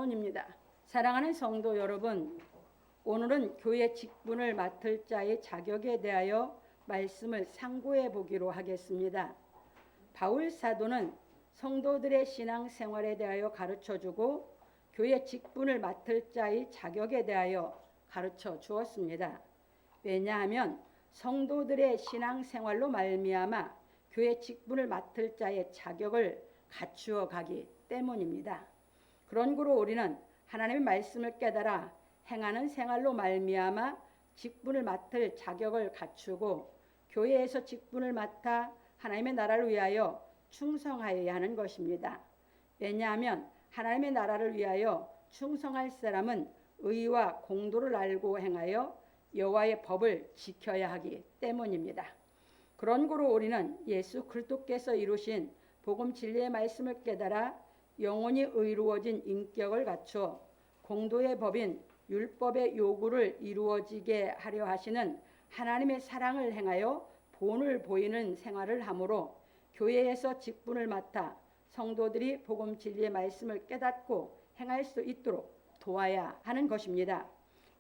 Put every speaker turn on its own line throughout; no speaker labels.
때문입니다. 사랑하는 성도 여러분, 오늘은 교회 직분을 맡을 자의 자격에 대하여 말씀을 상고해 보기로 하겠습니다. 바울 사도는 성도들의 신앙생활에 대하여 가르쳐주고 교회 직분을 맡을 자의 자격에 대하여 가르쳐 주었습니다. 왜냐하면 성도들의 신앙생활로 말미암아 교회 직분을 맡을 자의 자격을 갖추어 가기 때문입니다. 그런 고로 우리는 하나님의 말씀을 깨달아 행하는 생활로 말미암아 직분을 맡을 자격을 갖추고 교회에서 직분을 맡아 하나님의 나라를 위하여 충성하여야 하는 것입니다. 왜냐하면 하나님의 나라를 위하여 충성할 사람은 의와 공도를 알고 행하여 여호와의 법을 지켜야 하기 때문입니다. 그런 고로 우리는 예수 그리스도께서 이루신 복음 진리의 말씀을 깨달아 영원히 의로워진 인격을 갖추어 공도의 법인 율법의 요구를 이루어지게 하려 하시는 하나님의 사랑을 행하여 본을 보이는 생활을 하므로 교회에서 직분을 맡아 성도들이 복음 진리의 말씀을 깨닫고 행할 수 있도록 도와야 하는 것입니다.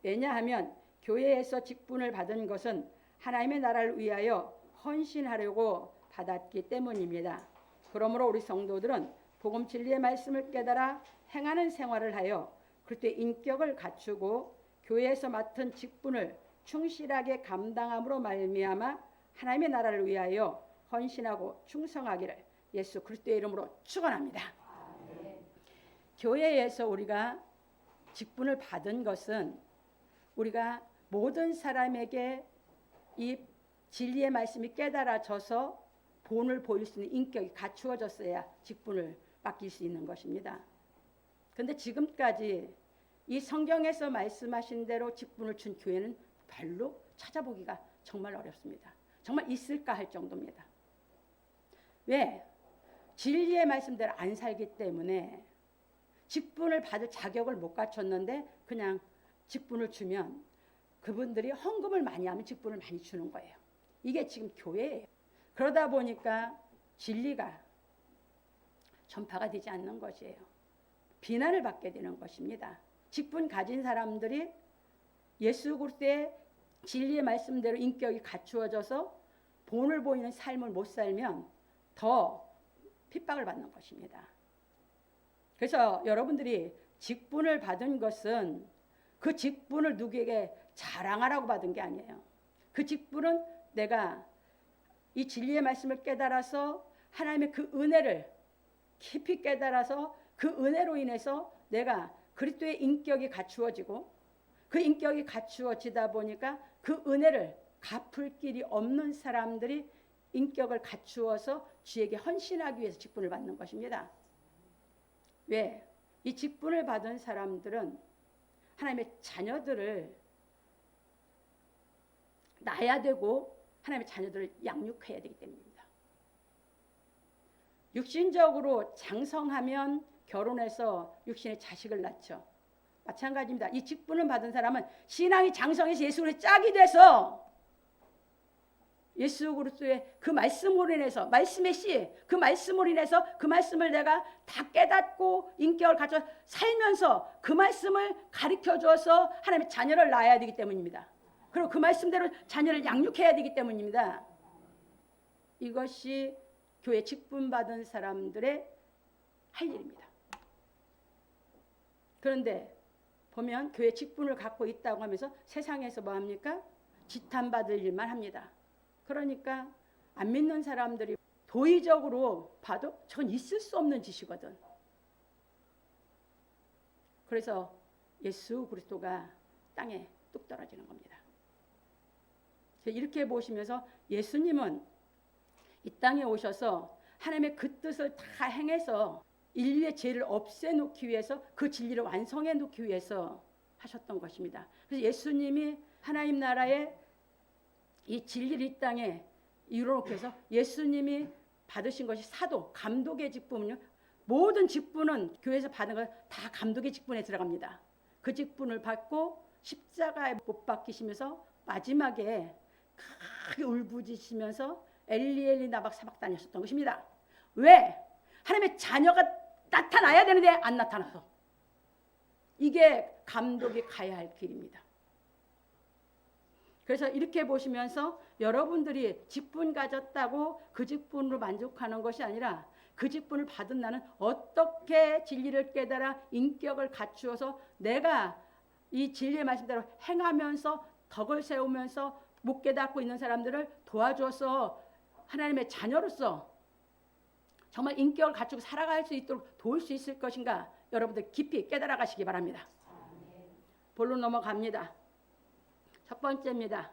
왜냐하면 교회에서 직분을 받은 것은 하나님의 나라를 위하여 헌신하려고 받았기 때문입니다. 그러므로 우리 성도들은 복음 진리의 말씀을 깨달아 행하는 생활을 하여 그리스도의 인격을 갖추고 교회에서 맡은 직분을 충실하게 감당함으로 말미암아 하나님의 나라를 위하여 헌신하고 충성하기를 예수 그리스도의 이름으로 축원합니다. 교회에서 우리가 직분을 받은 것은 우리가 모든 사람에게 이 진리의 말씀이 깨달아져서 본을 보일 수 있는 인격이 갖추어졌어야 직분을 맡길 수 있는 것입니다. 그런데 지금까지 이 성경에서 말씀하신 대로 직분을 준 교회는 별로 찾아보기가 정말 어렵습니다. 정말 있을까 할 정도입니다. 왜? 진리의 말씀대로 안 살기 때문에 직분을 받을 자격을 못 갖췄는데 그냥 직분을 주면 그분들이 헌금을 많이 하면 직분을 많이 주는 거예요. 이게 지금 교회예요. 그러다 보니까 진리가 전파가 되지 않는 것이에요. 비난을 받게 되는 것입니다. 직분 가진 사람들이 예수 그리스도의 진리의 말씀대로 인격이 갖추어져서 본을 보이는 삶을 못 살면 더 핍박을 받는 것입니다. 그래서 여러분들이 직분을 받은 것은 그 직분을 누구에게 자랑하라고 받은 게 아니에요. 그 직분은 내가 이 진리의 말씀을 깨달아서 하나님의 그 은혜를 깊이 깨달아서 그 은혜로 인해서 내가 그리스도의 인격이 갖추어지고 그 인격이 갖추어지다 보니까 그 은혜를 갚을 길이 없는 사람들이 인격을 갖추어서 주에게 헌신하기 위해서 직분을 받는 것입니다. 왜? 이 직분을 받은 사람들은 하나님의 자녀들을 낳아야 되고 하나님의 자녀들을 양육해야 되기 때문입니다. 육신적으로 장성하면 결혼해서 육신의 자식을 낳죠. 마찬가지입니다. 이 직분을 받은 사람은 신앙이 장성해서 예수 그리스도의 짝이 돼서 예수 그리스도의 그 말씀으로 인해서 말씀의 씨, 그 말씀으로 인해서 그 말씀을 내가 다 깨닫고 인격을 갖춰 살면서 그 말씀을 가르쳐줘서 하나님의 자녀를 낳아야 되기 때문입니다. 그리고 그 말씀대로 자녀를 양육해야 되기 때문입니다. 이것이 교회 직분 받은 사람들의 할 일입니다. 그런데 보면 교회 직분을 갖고 있다고 하면서 세상에서 뭐 합니까? 지탄받을 일만 합니다. 그러니까 안 믿는 사람들이 도의적으로 봐도 저건 있을 수 없는 짓이거든. 그래서 예수 그리스도가 땅에 뚝 떨어지는 겁니다. 이렇게 보시면서 예수님은 이 땅에 오셔서 하나님의 그 뜻을 다 행해서 인류의 죄를 없애놓기 위해서 그 진리를 완성해 놓기 위해서 하셨던 것입니다. 그래서 예수님이 하나님 나라의 이 진리를 이 땅에 이루어놓기 위해서 예수님이 받으신 것이 사도, 감독의 직분은요. 모든 직분은 교회에서 받은 건 다 감독의 직분에 들어갑니다. 그 직분을 받고 십자가에 못 박히시면서 마지막에 크게 울부짖으시면서 엘리 나박 사박단이셨던 것입니다. 왜? 하나님의 자녀가 나타나야 되는데 안 나타나서 이게 감독이 가야 할 길입니다. 그래서 이렇게 보시면서 여러분들이 직분 가졌다고 그 직분으로 만족하는 것이 아니라 그 직분을 받은 나는 어떻게 진리를 깨달아 인격을 갖추어서 내가 이 진리의 말씀대로 행하면서 덕을 세우면서 못 깨닫고 있는 사람들을 도와줘서 하나님의 자녀로서 정말 인격을 갖추고 살아갈 수 있도록 도울 수 있을 것인가, 여러분들 깊이 깨달아 가시기 바랍니다. 본론 넘어갑니다. 첫 번째입니다.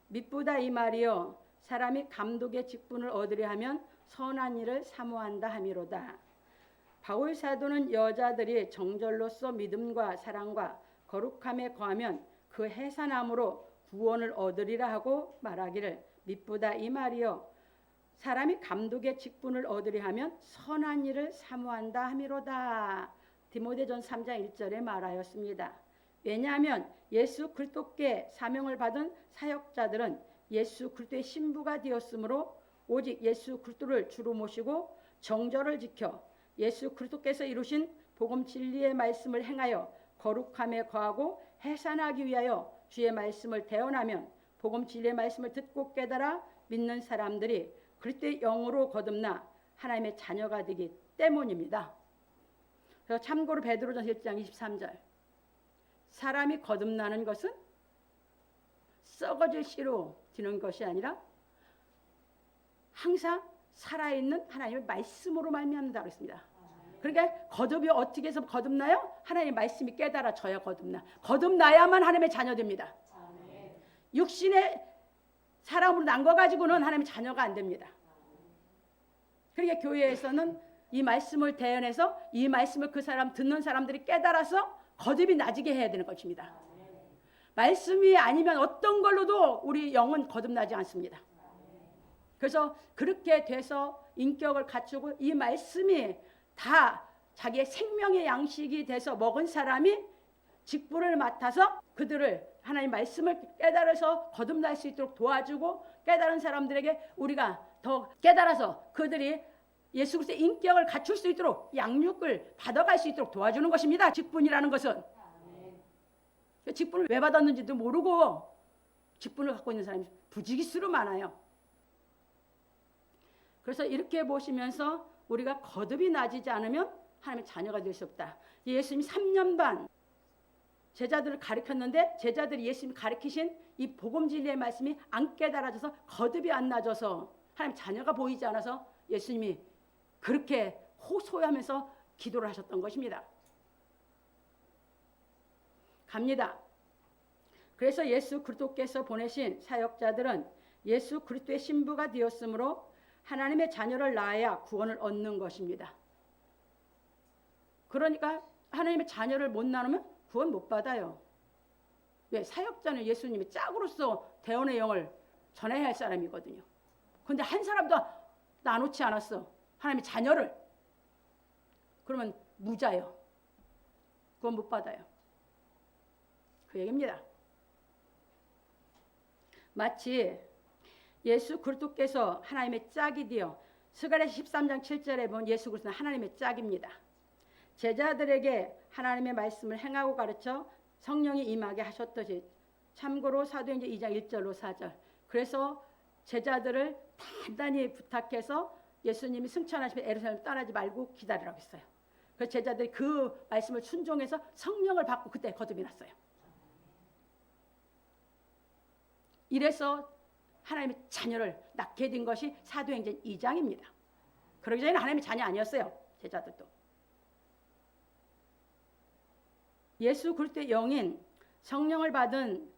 미쁘다 이 말이요, 사람이 감독의 직분을 얻으려 하면 선한 일을 사모한다 함이로다. 바울 사도는 여자들이 정절로서 믿음과 사랑과 거룩함에 거하면 그 해산함으로 구원을 얻으리라 하고 말하기를, 미쁘다 이 말이요, 사람이 감독의 직분을 얻으려 하면 선한 일을 사모한다 함이로다. 디모데전서 3장 1절에 말하였습니다. 왜냐하면 예수 그리스도께 사명을 받은 사역자들은 예수 그리스도의 신부가 되었으므로 오직 예수 그리스도를 주로 모시고 정절을 지켜 예수 그리스도께서 이루신 복음 진리의 말씀을 행하여 거룩함에 거하고 해산하기 위하여 주의 말씀을 대언하면 복음 진리의 말씀을 듣고 깨달아 믿는 사람들이 그리스도의 영으로 거듭나 하나님의 자녀가 되기 때문입니다. 그래서 참고로 베드로전서 1장 23절, 사람이 거듭나는 것은 썩어질 씨로 되는 것이 아니라 항상 살아있는 하나님의 말씀으로 말미암는다 그랬습니다. 그러니까 거듭이 어떻게 해서 거듭나요? 하나님의 말씀이 깨달아져야 거듭나야만 하나님의 자녀 됩니다. 육신의 사람으로 난 거 가지고는 하나님의 자녀가 안 됩니다. 그러니까 교회에서는 이 말씀을 대언해서 이 말씀을 그 사람 듣는 사람들이 깨달아서 거듭이 나지게 해야 되는 것입니다. 말씀이 아니면 어떤 걸로도 우리 영은 거듭나지 않습니다. 그래서 그렇게 돼서 인격을 갖추고 이 말씀이 다 자기의 생명의 양식이 돼서 먹은 사람이 직분을 맡아서 그들을 하나님 말씀을 깨달아서 거듭날 수 있도록 도와주고, 깨달은 사람들에게 우리가 더 깨달아서 그들이 예수 그리스도의 인격을 갖출 수 있도록 양육을 받아갈 수 있도록 도와주는 것입니다. 직분이라는 것은. 직분을 왜 받았는지도 모르고 직분을 갖고 있는 사람이 부지기수로 많아요. 그래서 이렇게 보시면서 우리가 거듭이 나지지 않으면 하나님의 자녀가 될 수 없다. 예수님이 3년 반 제자들을 가르쳤는데 제자들이 예수님이 가르치신 이 복음 진리의 말씀이 안 깨달아져서 거듭이 안 나져서 하나님 자녀가 보이지 않아서 예수님이 그렇게 호소하면서 기도를 하셨던 것입니다. 갑니다. 그래서 예수 그리스도께서 보내신 사역자들은 예수 그리스도의 신부가 되었으므로 하나님의 자녀를 낳아야 구원을 얻는 것입니다. 그러니까 하나님의 자녀를 못 낳으면 구원 못 받아요. 왜? 사역자는 예수님이 짝으로서 대언의 영을 전해야 할 사람이거든요. 그런데 한 사람도 나놓지 않았어. 하나님의 자녀를. 그러면 무자요. 구원 못 받아요. 그 얘기입니다. 마치 예수 그리스도께서 하나님의 짝이 되어 스가랴서 13장 7절에 보면 예수 그리스도는 하나님의 짝입니다. 제자들에게 하나님의 말씀을 행하고 가르쳐 성령이 임하게 하셨듯이, 참고로 사도행전 2장 1절로 4절, 그래서 제자들을 단단히 부탁해서 예수님이 승천하시면 예루살렘 떠나지 말고 기다리라고 했어요. 그래서 제자들이 그 말씀을 순종해서 성령을 받고 그때 거듭이 났어요. 이래서 하나님의 자녀를 낳게 된 것이 사도행전 2장입니다. 그러기 전에는 하나님의 자녀 아니었어요. 제자들도. 예수 그리스도의 영인 성령을 받은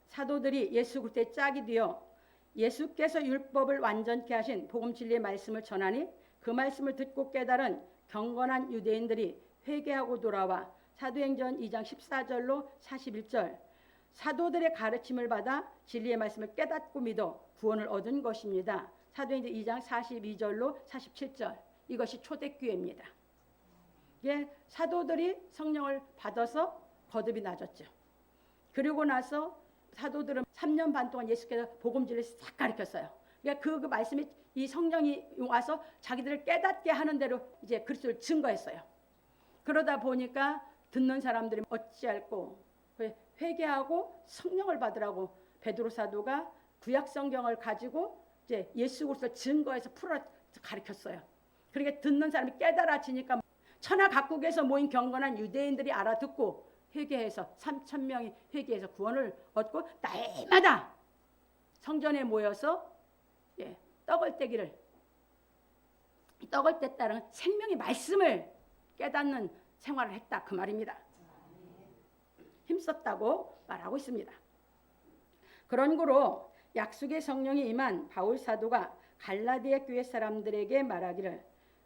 사도들이 예수 그리스도의 짝이 되어 예수께서 율법을 완전케 하신 복음 진리의 말씀을 전하니 그 말씀을 듣고 깨달은 경건한 유대인들이 회개하고 돌아와 사도행전 2장 14절로 41절, 사도들의 가르침을 받아 진리의 말씀을 깨닫고 믿어 구원을 얻은 것입니다. 사도행전 2장 42절로 47절, 이것이 초대교회입니다. 예, 사도들이 성령을 받아서 거듭이 나졌죠. 그리고 나서 사도들은 3년 반 동안 예수께서 복음 진리를 싹 가르쳤어요. 그러니까 그 말씀이 이 성령이 와서 자기들을 깨닫게 하는 대로 이제 그리스도를 증거했어요. 그러다 보니까 듣는 사람들이 어찌할꼬 회개하고 성령을 받으라고 베드로 사도가 구약 성경을 가지고 이제 예수 그리스도 증거해서 풀어 가르쳤어요. 그렇게 듣는 사람이 깨달아지니까 천하 각국에서 모인 경건한 유대인들이 알아듣고 회개해서 3,000명이 회개해서 구원을 얻고 날마다 성전에 모여서 떡을 뗐다는 생명의 말씀을 깨닫는 생활을 했다 그 말입니다. 힘썼다고 말하고 있습니다. 그런 거로 약속의 성령이 임한 바울 사도가 갈라디아 교회 사람들에게 말하기를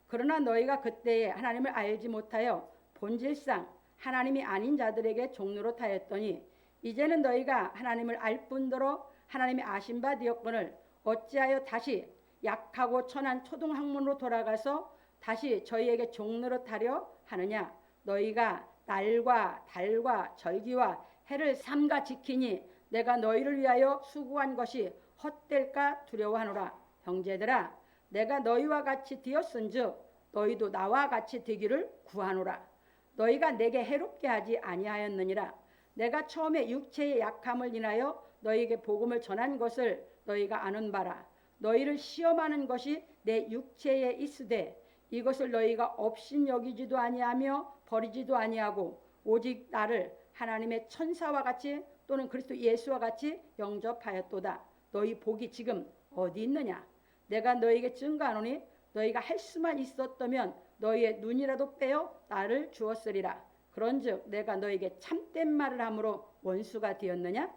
그러나 너희가 그때에 하나님을 알지 못하여 본질상 하나님이 아닌 자들에게 종로로 타였더니 이제는 너희가 하나님을 알 뿐더러 하나님이 아신 바 되었거늘 어찌하여 다시 약하고 천한 초등학문으로 돌아가서 다시 저희에게 종로로 타려 하느냐. 너희가 날과 달과 절기와 해를 삼가 지키니 내가 너희를 위하여 수고한 것이 헛될까 두려워하노라. 형제들아 내가 너희와 같이 되었은즉 너희도 나와 같이 되기를 구하노라. 너희가 내게 해롭게 하지 아니하였느니라. 내가 처음에 육체의 약함을 인하여 너희에게 복음을 전한 것을 너희가 아는 바라. 너희를 시험하는 것이 내 육체에 있으되 이것을 너희가 업신 여기지도 아니하며 버리지도 아니하고 오직 나를 하나님의 천사와 같이 또는 그리스도 예수와 같이 영접하였도다. 너희 복이 지금 어디 있느냐. 내가 너희에게 증거하노니 너희가 할 수만 있었다면 너희의 눈이라도 빼어 나를 주었으리라. 그런즉 내가 너희에게 참된 말을 함으로 원수가 되었느냐.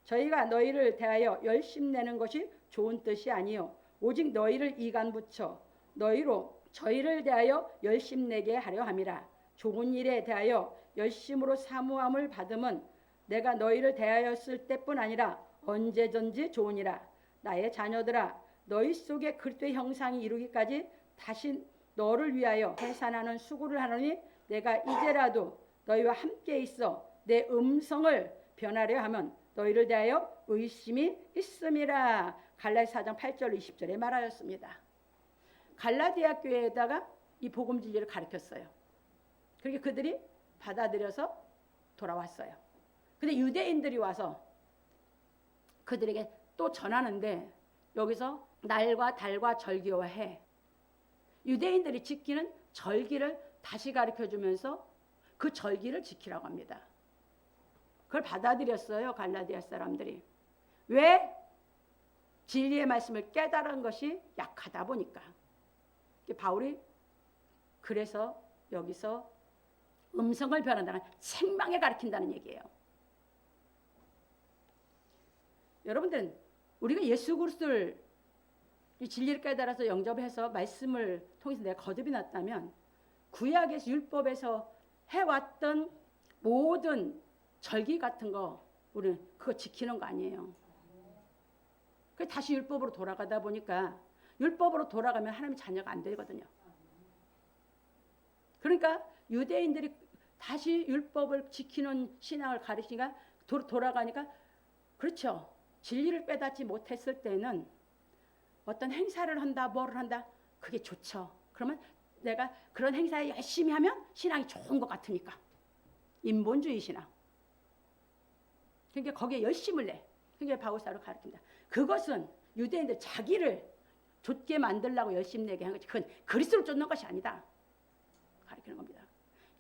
저희가 너희를 대하여 열심내는 것이 좋은 뜻이 아니요 오직 너희를 이간 붙여 너희로 저희를 대하여 열심내게 하려 함이라. 좋은 일에 대하여 열심으로 사모함을 받음은 내가 너희를 대하였을 때뿐 아니라 언제든지 좋으니라. 나의 자녀들아 너희 속에 그리스도의 형상이 이루기까지 다시 너를 위하여 해산하는 수고를 하노니 내가 이제라도 너희와 함께 있어 내 음성을 변하려 하면 너희를 대하여 의심이 있음이라. 갈라디아 4장 8절 20절에 말하였습니다. 갈라디아 교회에다가 이 복음 진리를 가르쳤어요. 그렇게 그들이 받아들여서 돌아왔어요. 근데 유대인들이 와서 그들에게 또 전하는데 여기서 날과 달과 절기와 해 유대인들이 지키는 절기를 다시 가르쳐주면서 그 절기를 지키라고 합니다. 그걸 받아들였어요. 갈라디아 사람들이. 왜? 진리의 말씀을 깨달은 것이 약하다 보니까. 바울이 그래서 여기서 음성을 변한다는 생명에 가르친다는 얘기예요. 여러분들은 우리가 예수 그리스도를 이 진리를 깨달아서 영접해서 말씀을 통해서 내가 거듭이 났다면 구약에서 율법에서 해왔던 모든 절기 같은 거 우리는 그거 지키는 거 아니에요. 그래서 다시 율법으로 돌아가다 보니까 율법으로 돌아가면 하나님의 자녀가 안 되거든요. 그러니까 유대인들이 다시 율법을 지키는 신앙을 가르치니까 돌아가니까 그렇죠. 진리를 깨닫지 못했을 때는 어떤 행사를 한다 뭐를 한다 그게 좋죠. 그러면 내가 그런 행사에 열심히 하면 신앙이 좋은 것 같으니까. 인본주의 신앙. 그러니까 거기에 열심을 내. 그게 바울사로 가르친다. 그것은 유대인들 자기를 좇게 만들려고 열심 내게 한 거지. 그건 그리스도를 쫓는 것이 아니다. 가르치는 겁니다.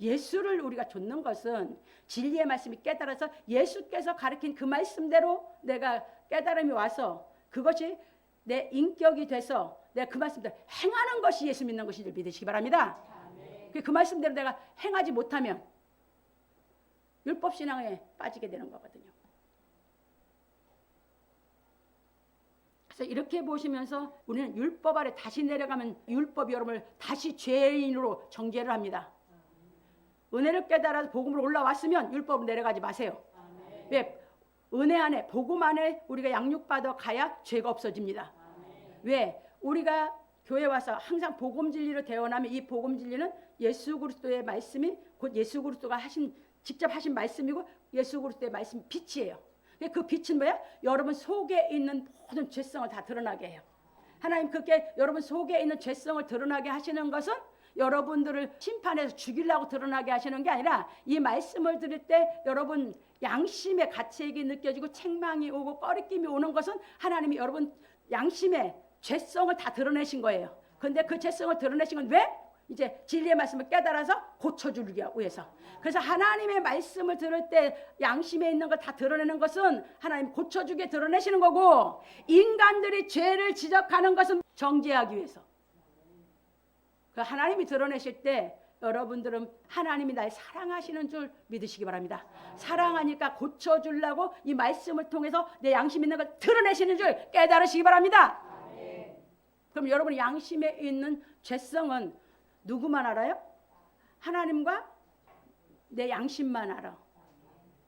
예수를 우리가 좇는 것은 진리의 말씀이 깨달아서 예수께서 가르친 그 말씀대로 내가 깨달음이 와서 그것이 내 인격이 돼서 내가 그 말씀대로 행하는 것이 예수 믿는 것인 줄 믿으시기 바랍니다. 그 말씀대로 내가 행하지 못하면 율법신앙에 빠지게 되는 거거든요. 그래서 이렇게 보시면서 우리는 율법 아래 다시 내려가면 율법이 여러분을 다시 죄인으로 정죄를 합니다. 은혜를 깨달아서 복음으로 올라왔으면 율법으로 내려가지 마세요. 왜? 은혜 안에 복음 안에 우리가 양육받아 가야 죄가 없어집니다. 왜? 우리가 교회 와서 항상 복음 진리로 대원하면 이 복음 진리는 예수 그리스도의 말씀이 곧 예수 그리스도가 직접 하신 말씀이고 예수 그리스도의 말씀 빛이에요. 그 빛은 뭐야? 여러분 속에 있는 모든 죄성을 다 드러나게 해요. 하나님 그렇게 여러분 속에 있는 죄성을 드러나게 하시는 것은 여러분들을 심판해서 죽이려고 드러나게 하시는 게 아니라 이 말씀을 들을 때 여러분 양심의 가책이 느껴지고 책망이 오고 꺼리낌이 오는 것은 하나님이 여러분 양심의 죄성을 다 드러내신 거예요. 근데 그 죄성을 드러내신 건 왜? 이제 진리의 말씀을 깨달아서 고쳐주기 위해서. 그래서 하나님의 말씀을 들을 때 양심에 있는 걸 다 드러내는 것은 하나님 고쳐주게 드러내시는 거고, 인간들이 죄를 지적하는 것은 정죄하기 위해서. 그 하나님이 드러내실 때 여러분들은 하나님이 날 사랑하시는 줄 믿으시기 바랍니다. 사랑하니까 고쳐주려고 이 말씀을 통해서 내 양심 있는 걸 드러내시는 줄 깨달으시기 바랍니다. 그럼 여러분 양심에 있는 죄성은 누구만 알아요? 하나님과 내 양심만 알아.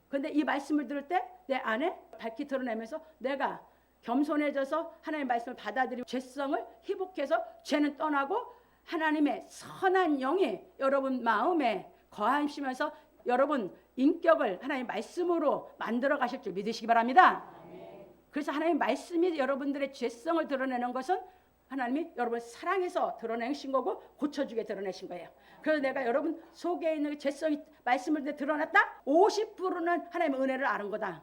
그런데 이 말씀을 들을 때 내 안에 밝히 드러내면서 내가 겸손해져서 하나님의 말씀을 받아들이고 죄성을 회복해서 죄는 떠나고 하나님의 선한 영이 여러분 마음에 거하시면서 여러분 인격을 하나님의 말씀으로 만들어 가실 줄 믿으시기 바랍니다. 그래서 하나님의 말씀이 여러분들의 죄성을 드러내는 것은 하나님이 여러분 사랑해서 드러내신 거고 고쳐주게 드러내신 거예요. 그래서 내가 여러분 속에 있는 죄성이 말씀을 드러났다? 50%는 하나님의 은혜를 아는 거다.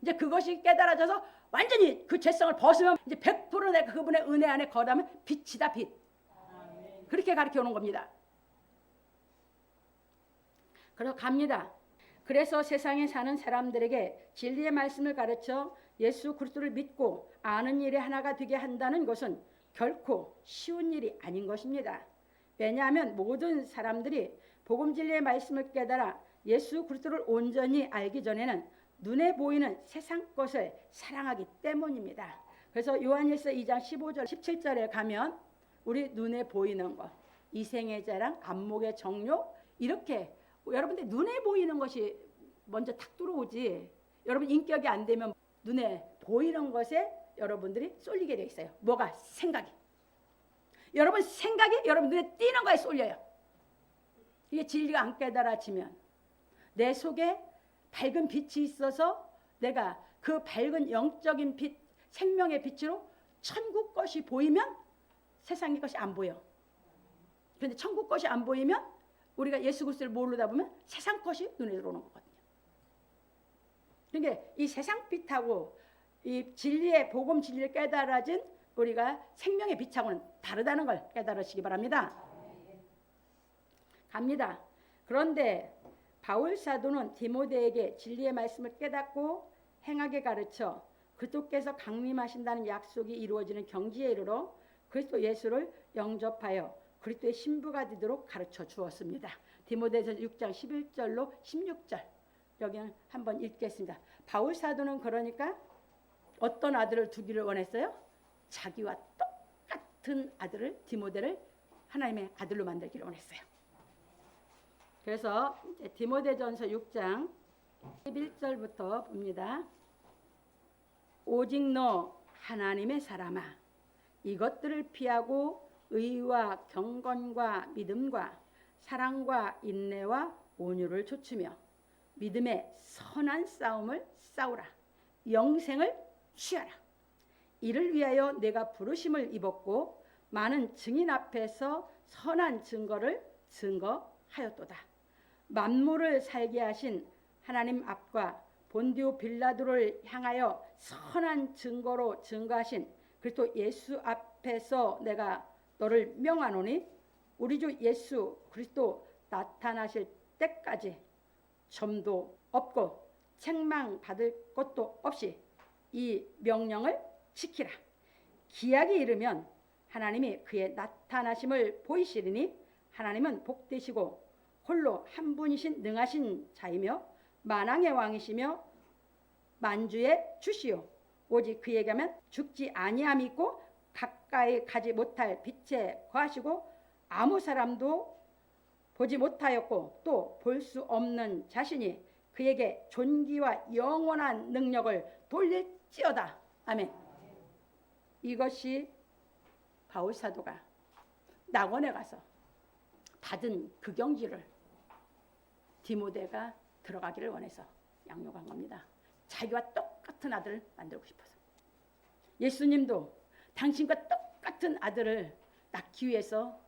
이제 그것이 깨달아져서 완전히 그 죄성을 벗으면 이제 100% 내가 그분의 은혜 안에 거하면 빛이다, 빛. 그렇게 가르쳐 오는 겁니다. 그래서 갑니다. 그래서 세상에 사는 사람들에게 진리의 말씀을 가르쳐 예수 그리스도를 믿고 아는 일에 하나가 되게 한다는 것은 결코 쉬운 일이 아닌 것입니다. 왜냐하면 모든 사람들이 복음 진리의 말씀을 깨달아 예수 그리스도를 온전히 알기 전에는 눈에 보이는 세상 것을 사랑하기 때문입니다. 그래서 요한일서 2장 15절 17절에 가면 우리 눈에 보이는 것, 이생의 자랑, 안목의 정욕, 이렇게 여러분들 눈에 보이는 것이 먼저 탁 들어오지. 여러분 인격이 안 되면 눈에 보이는 것에 여러분들이 쏠리게 돼 있어요. 뭐가? 생각이. 여러분 생각이 여러분 눈에 띄는 거에 쏠려요. 이게 진리가 안 깨달아지면 내 속에 밝은 빛이 있어서 내가 그 밝은 영적인 빛, 생명의 빛으로 천국 것이 보이면 세상의 것이 안 보여. 그런데 천국 것이 안 보이면 우리가 예수 그리스도를 모르다 보면 세상 것이 눈에 들어오는 거거든요. 그러니까 이 세상 빛하고 이 진리의 복음 진리를 깨달아진 우리가 생명의 빛하고는 다르다는 걸 깨달으시기 바랍니다. 갑니다. 그런데 바울 사도는 디모데에게 진리의 말씀을 깨닫고 행하게 가르쳐 그리스도께서 강림하신다는 약속이 이루어지는 경지에 이르러 그리스도 예수를 영접하여 그리스도의 신부가 되도록 가르쳐 주었습니다. 디모데전서 6장 11절로 16절 여기는 한번 읽겠습니다. 바울 사도는 그러니까 어떤 아들을 두기를 원했어요? 자기와 똑같은 아들을, 디모데를 하나님의 아들로 만들기를 원했어요. 그래서 디모데전서 6장 11절부터 봅니다. 오직 너 하나님의 사람아, 이것들을 피하고 의와 경건과 믿음과 사랑과 인내와 온유를 좇으며 믿음의 선한 싸움을 싸우라. 영생을 취하라. 이를 위하여 내가 부르심을 입었고 많은 증인 앞에서 선한 증거를 증거하였도다. 만물을 살게 하신 하나님 앞과 본디오 빌라도를 향하여 선한 증거로 증거하신 그리스도 예수 앞에서 내가 너를 명하노니 우리 주 예수 그리스도 나타나실 때까지 점도 없고 책망받을 것도 없이 이 명령을 지키라. 기약이 이르면 하나님이 그의 나타나심을 보이시리니 하나님은 복되시고 홀로 한 분이신 능하신 자이며 만왕의 왕이시며 만주의 주시오. 오직 그에게만 죽지 아니함이 있고 가까이 가지 못할 빛에 거하시고 아무 사람도 보지 못하였고 또 볼 수 없는 자신이 그에게 존귀와 영원한 능력을 돌릴지어다. 아멘. 이것이 바울 사도가 낙원에 가서 받은 그 경지를 디모데가 들어가기를 원해서 양육한 겁니다. 자기와 똑같은 아들을 만들고 싶어서. 예수님도 당신과 똑같은 아들을 낳기 위해서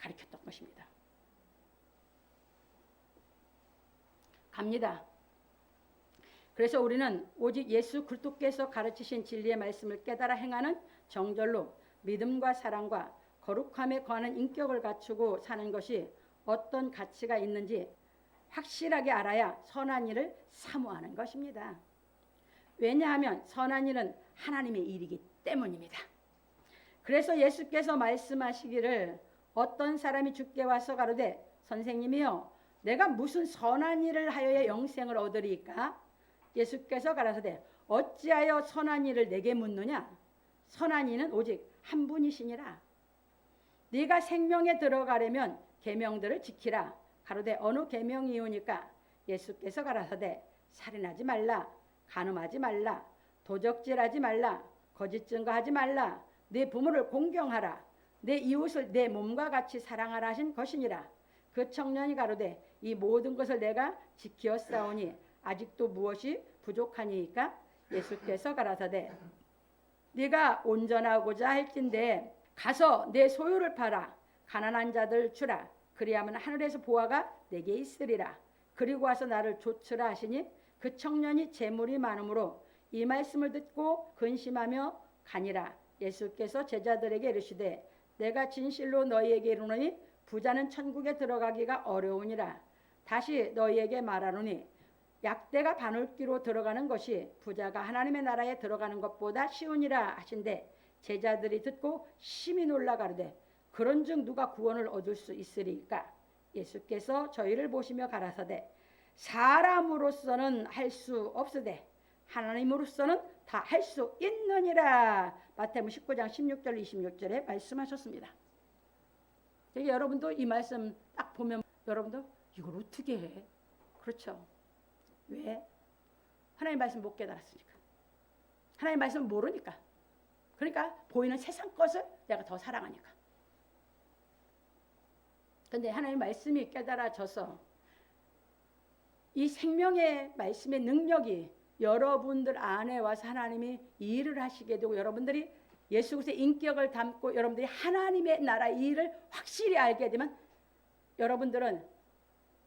가르쳤던 것입니다. 갑니다. 그래서 우리는 오직 예수 그리스도께서 가르치신 진리의 말씀을 깨달아 행하는 정절로 믿음과 사랑과 거룩함에 관한 인격을 갖추고 사는 것이 어떤 가치가 있는지 확실하게 알아야 선한 일을 사모하는 것입니다. 왜냐하면 선한 일은 하나님의 일이기 때문입니다. 그래서 예수께서 말씀하시기를 어떤 사람이 주께 와서 가로되 선생님이여 내가 무슨 선한 일을 하여야 영생을 얻으리이까? 예수께서 가라사대 어찌하여 선한 일을 내게 묻느냐? 선한 이는 오직 한 분이시니라. 네가 생명에 들어가려면 계명들을 지키라. 가로되 어느 계명이오니까? 예수께서 가라사대 살인하지 말라, 간음하지 말라, 도적질하지 말라, 거짓 증거하지 말라, 네 부모를 공경하라, 내 이웃을 내 몸과 같이 사랑하라 하신 것이니라. 그 청년이 가로되 이 모든 것을 내가 지키었사오니 아직도 무엇이 부족하니이까? 예수께서 가라사대 네가 온전하고자 할진대 가서 내 소유를 팔아 가난한 자들 주라. 그리하면 하늘에서 보화가 내게 있으리라. 그리고 와서 나를 좇으라 하시니 그 청년이 재물이 많으므로 이 말씀을 듣고 근심하며 가니라. 예수께서 제자들에게 이르시되 내가 진실로 너희에게 이르노니 부자는 천국에 들어가기가 어려우니라. 다시 너희에게 말하노니 약대가 바늘귀로 들어가는 것이 부자가 하나님의 나라에 들어가는 것보다 쉬우니라 하신대 제자들이 듣고 심히 놀라 가로되 그런즉 누가 구원을 얻을 수 있으리까? 예수께서 저희를 보시며 가라사대 사람으로서는 할 수 없으되 하나님으로서는 다 할 수 있느니라. 마태복음 19장 16절 26절에 말씀하셨습니다. 여러분도 이 말씀 딱 보면 여러분도 이걸 어떻게 해? 그렇죠. 왜? 하나님 말씀 못 깨달았으니까. 하나님 말씀 모르니까. 그러니까 보이는 세상 것을 내가 더 사랑하니까. 그런데 하나님 말씀이 깨달아져서 이 생명의 말씀의 능력이 여러분들 안에 와서 하나님이 일을 하시게 되고 여러분들이 예수 그리스도의 인격을 담고 여러분들이 하나님의 나라 일을 확실히 알게 되면 여러분들은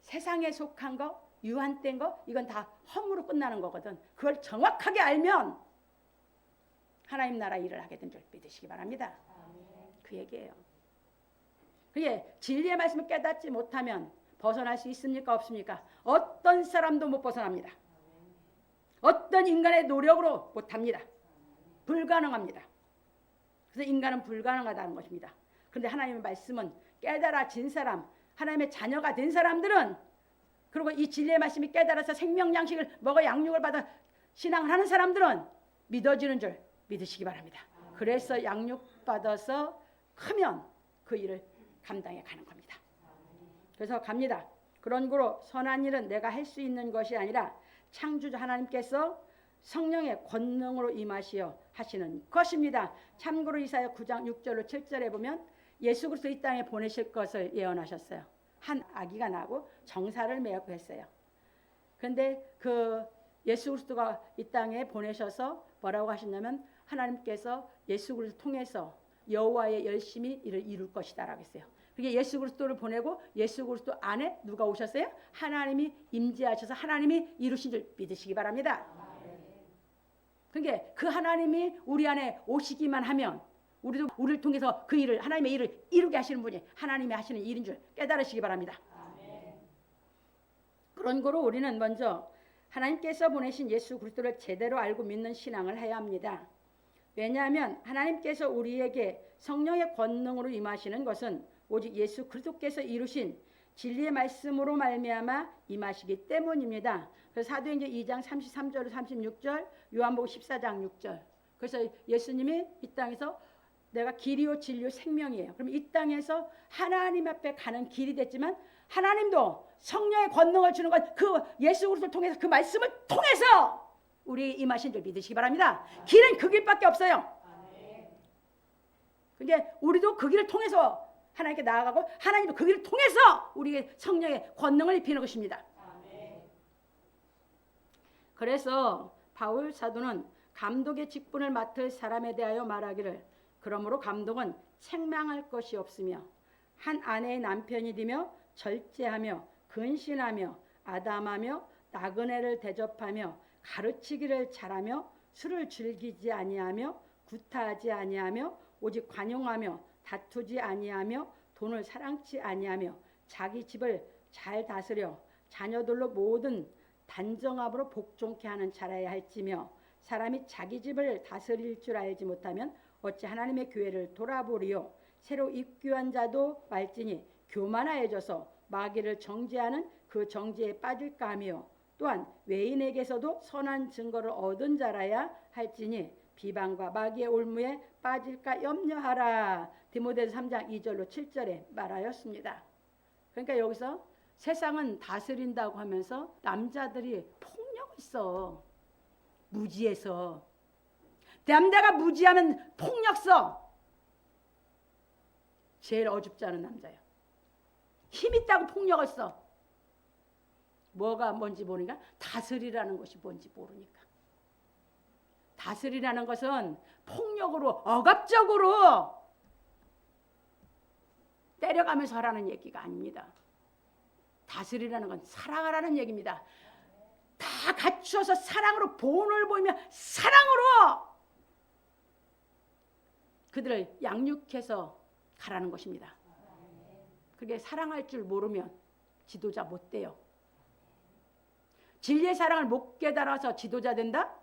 세상에 속한 거, 유한된 거 이건 다 허무로 끝나는 거거든. 그걸 정확하게 알면 하나님 나라 일을 하게 된 줄 믿으시기 바랍니다. 그 얘기예요. 그게 진리의 말씀을 깨닫지 못하면 벗어날 수 있습니까? 없습니까? 어떤 사람도 못 벗어납니다. 어떤 인간의 노력으로 못합니다. 불가능합니다. 그래서 인간은 불가능하다는 것입니다. 그런데 하나님의 말씀은 깨달아진 사람, 하나님의 자녀가 된 사람들은 그리고 이 진리의 말씀이 깨달아서 생명 양식을 먹어 양육을 받아 신앙을 하는 사람들은 믿어지는 줄 믿으시기 바랍니다. 그래서 양육받아서 크면 그 일을 감당해 가는 겁니다. 그래서 갑니다. 그런 거로 선한 일은 내가 할 수 있는 것이 아니라 창조주 하나님께서 성령의 권능으로 임하시어 하시는 것입니다. 참고로 이사야 9장 6절로 7절에 보면 예수 그리스도 이 땅에 보내실 것을 예언하셨어요. 한 아기가 나고 정사를 메었고 했어요. 그런데 그 예수 그리스도가 이 땅에 보내셔서 뭐라고 하셨냐면 하나님께서 예수 그리스도 통해서 여호와의 열심히 일을 이룰 것이다라고 했어요. 그게 예수 그리스도를 보내고 예수 그리스도 안에 누가 오셨어요? 하나님이 임재하셔서 하나님이 이루신 줄 믿으시기 바랍니다. 그게 그 하나님이 우리 안에 오시기만 하면 우리도 우리를 통해서 그 일을 하나님의 일을 이루게 하시는 분이 하나님이 하시는 일인 줄 깨달으시기 바랍니다. 그런 거로 우리는 먼저 하나님께서 보내신 예수 그리스도를 제대로 알고 믿는 신앙을 해야 합니다. 왜냐하면 하나님께서 우리에게 성령의 권능으로 임하시는 것은 오직 예수 그리스도께서 이루신 진리의 말씀으로 말미암아 임하시기 때문입니다. 그래서 사도행전 2장 33절 36절 요한복음 14장 6절 그래서 예수님이 이 땅에서 내가 길이요 진리요 생명이에요. 그럼 이 땅에서 하나님 앞에 가는 길이 됐지만 하나님도 성령의 권능을 주는 것 그 예수 그리스도를 통해서 그 말씀을 통해서 우리 임하신 줄 믿으시기 바랍니다. 길은 그 길밖에 없어요. 그게 우리도 그 길을 통해서 하나님께 나아가고 하나님도 그 길을 통해서 우리에게 성령의 권능을 입히는 것입니다. 그래서 바울 사도는 감독의 직분을 맡을 사람에 대하여 말하기를 그러므로 감독은 책망할 것이 없으며 한 아내의 남편이 되며 절제하며 근신하며 아담하며 나그네를 대접하며 가르치기를 잘하며 술을 즐기지 아니하며 구타하지 아니하며 오직 관용하며 다투지 아니하며 돈을 사랑치 아니하며 자기 집을 잘 다스려 자녀들로 모든 단정함으로 복종케 하는 자라야 할지며 사람이 자기 집을 다스릴 줄 알지 못하면 어찌 하나님의 교회를 돌아보리요. 새로 입교한 자도 말지니 교만하여져서 마귀를 정죄하는 그 정죄에 빠질까 하며 또한 외인에게서도 선한 증거를 얻은 자라야 할지니 비방과 마귀의 올무에 빠질까 염려하라. 디모데서 3장 2절로 7절에 말하였습니다. 그러니까 여기서 세상은 다스린다고 하면서 남자들이 폭력을 써. 무지해서. 남자가 무지하면 폭력 써. 제일 어줍지 않은 남자예요. 힘 있다고 폭력을 써. 뭐가 뭔지 모르니까 다스리라는 것이 뭔지 모르니까. 다스리라는 것은 폭력으로 억압적으로 때려가면서 하라는 얘기가 아닙니다. 다스리라는 건 사랑하라는 얘기입니다. 다 갖추어서 사랑으로 본을 보이며 사랑으로 그들을 양육해서 가라는 것입니다. 그게 사랑할 줄 모르면 지도자 못 돼요. 진리의 사랑을 못 깨달아서 지도자 된다?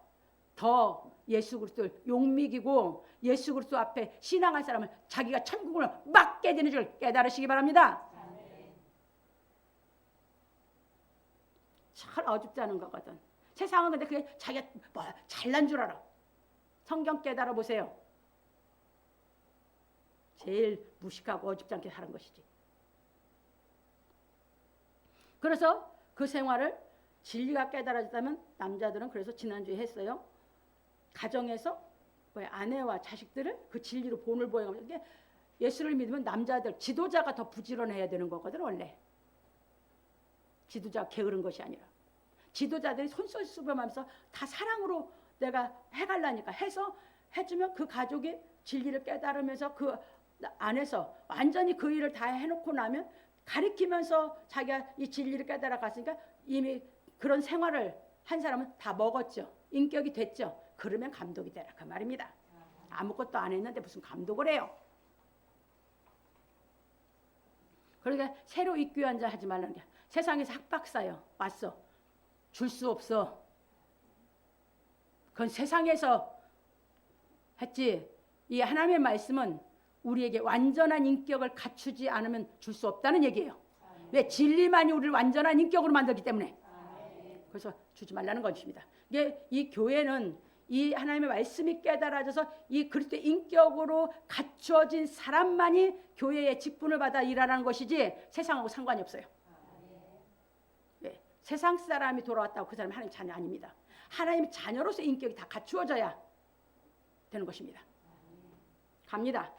더 예수 그리스도를 욕먹이고 예수 그리스도 앞에 신앙할 사람을 자기가 천국을 막 깨지는 줄 깨달으시기 바랍니다. 참 어줍지 않은 거거든. 세상은 근데 그게 자기가 뭐 잘난 줄 알아. 성경 깨달아 보세요. 제일 무식하고 어줍지 않게 사는 것이지. 그래서 그 생활을 진리가 깨달아졌다면 남자들은 그래서 지난주에 했어요. 가정에서 아내와 자식들을 그 진리로 본을 보여가면서 예수를 믿으면 남자들 지도자가 더 부지런해야 되는 거거든 원래. 지도자가 게으른 것이 아니라 지도자들이 솔솔수범하면서 다 사랑으로 내가 해갈라니까 해서 해주면 그 가족이 진리를 깨달으면서 그 안에서 완전히 그 일을 다 해놓고 나면 가리키면서 자기가 이 진리를 깨달아 갔으니까 이미 그런 생활을 한 사람은 다 먹었죠. 인격이 됐죠. 그러면 감독이 되라 그 말입니다. 아무것도 안 했는데 무슨 감독을 해요. 그러니까 새로 입교한 자 하지 말라는 게 세상에서 학박사요. 왔어. 줄 수 없어. 그건 세상에서 했지. 이 하나님의 말씀은 우리에게 완전한 인격을 갖추지 않으면 줄 수 없다는 얘기예요. 왜? 진리만이 우리를 완전한 인격으로 만들기 때문에. 그래서 주지 말라는 것입니다. 이게 이 교회는 이 하나님의 말씀이 깨달아져서 이 그리스도의 인격으로 갖추어진 사람만이 교회의 직분을 받아 일하라는 것이지 세상하고 상관이 없어요. 왜? 세상 사람이 돌아왔다고 그 사람이 하나님 자녀 아닙니다. 하나님의 자녀로서 인격이 다 갖추어져야 되는 것입니다. 갑니다.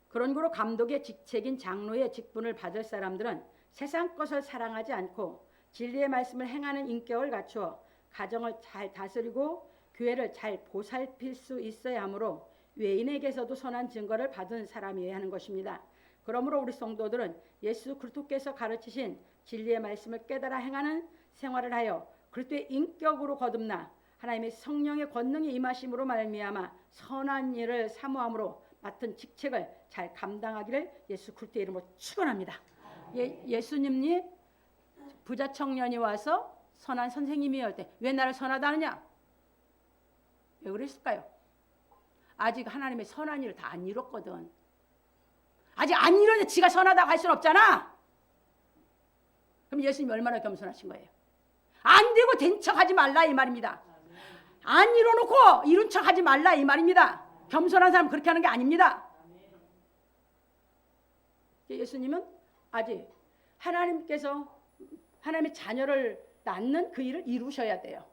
그런 거로 감독의 직책인 장로의 직분을 받을 사람들은 세상 것을 사랑하지 않고 진리의 말씀을 행하는 인격을 갖추어 가정을 잘 다스리고 교회를 잘 보살필 수 있어야 하므로 외인에게서도 선한 증거를 받은 사람이어야 하는 것입니다. 그러므로 우리 성도들은 예수 그리스도께서 가르치신 진리의 말씀을 깨달아 행하는 생활을 하여 그리스도의 인격으로 거듭나 하나님의 성령의 권능이 임하심으로 말미암아 선한 일을 사모함으로 맡은 직책을 잘 감당하기를 예수 그리스도의 이름으로 축원합니다. 예수님이 부자 청년이 와서 선한 선생님이 할 때 왜 나를 선하다 하느냐? 왜 그랬을까요? 아직 하나님의 선한 일을 다 안 이뤘거든. 아직 안 이뤘는데 지가 선하다고 할 수는 없잖아. 그럼 예수님이 얼마나 겸손하신 거예요? 안 되고 된 척하지 말라 이 말입니다. 안 이뤄놓고 이룬 척하지 말라 이 말입니다. 겸손한 사람은 그렇게 하는 게 아닙니다. 예수님은 아직 하나님께서 하나님의 자녀를 낳는 그 일을 이루셔야 돼요.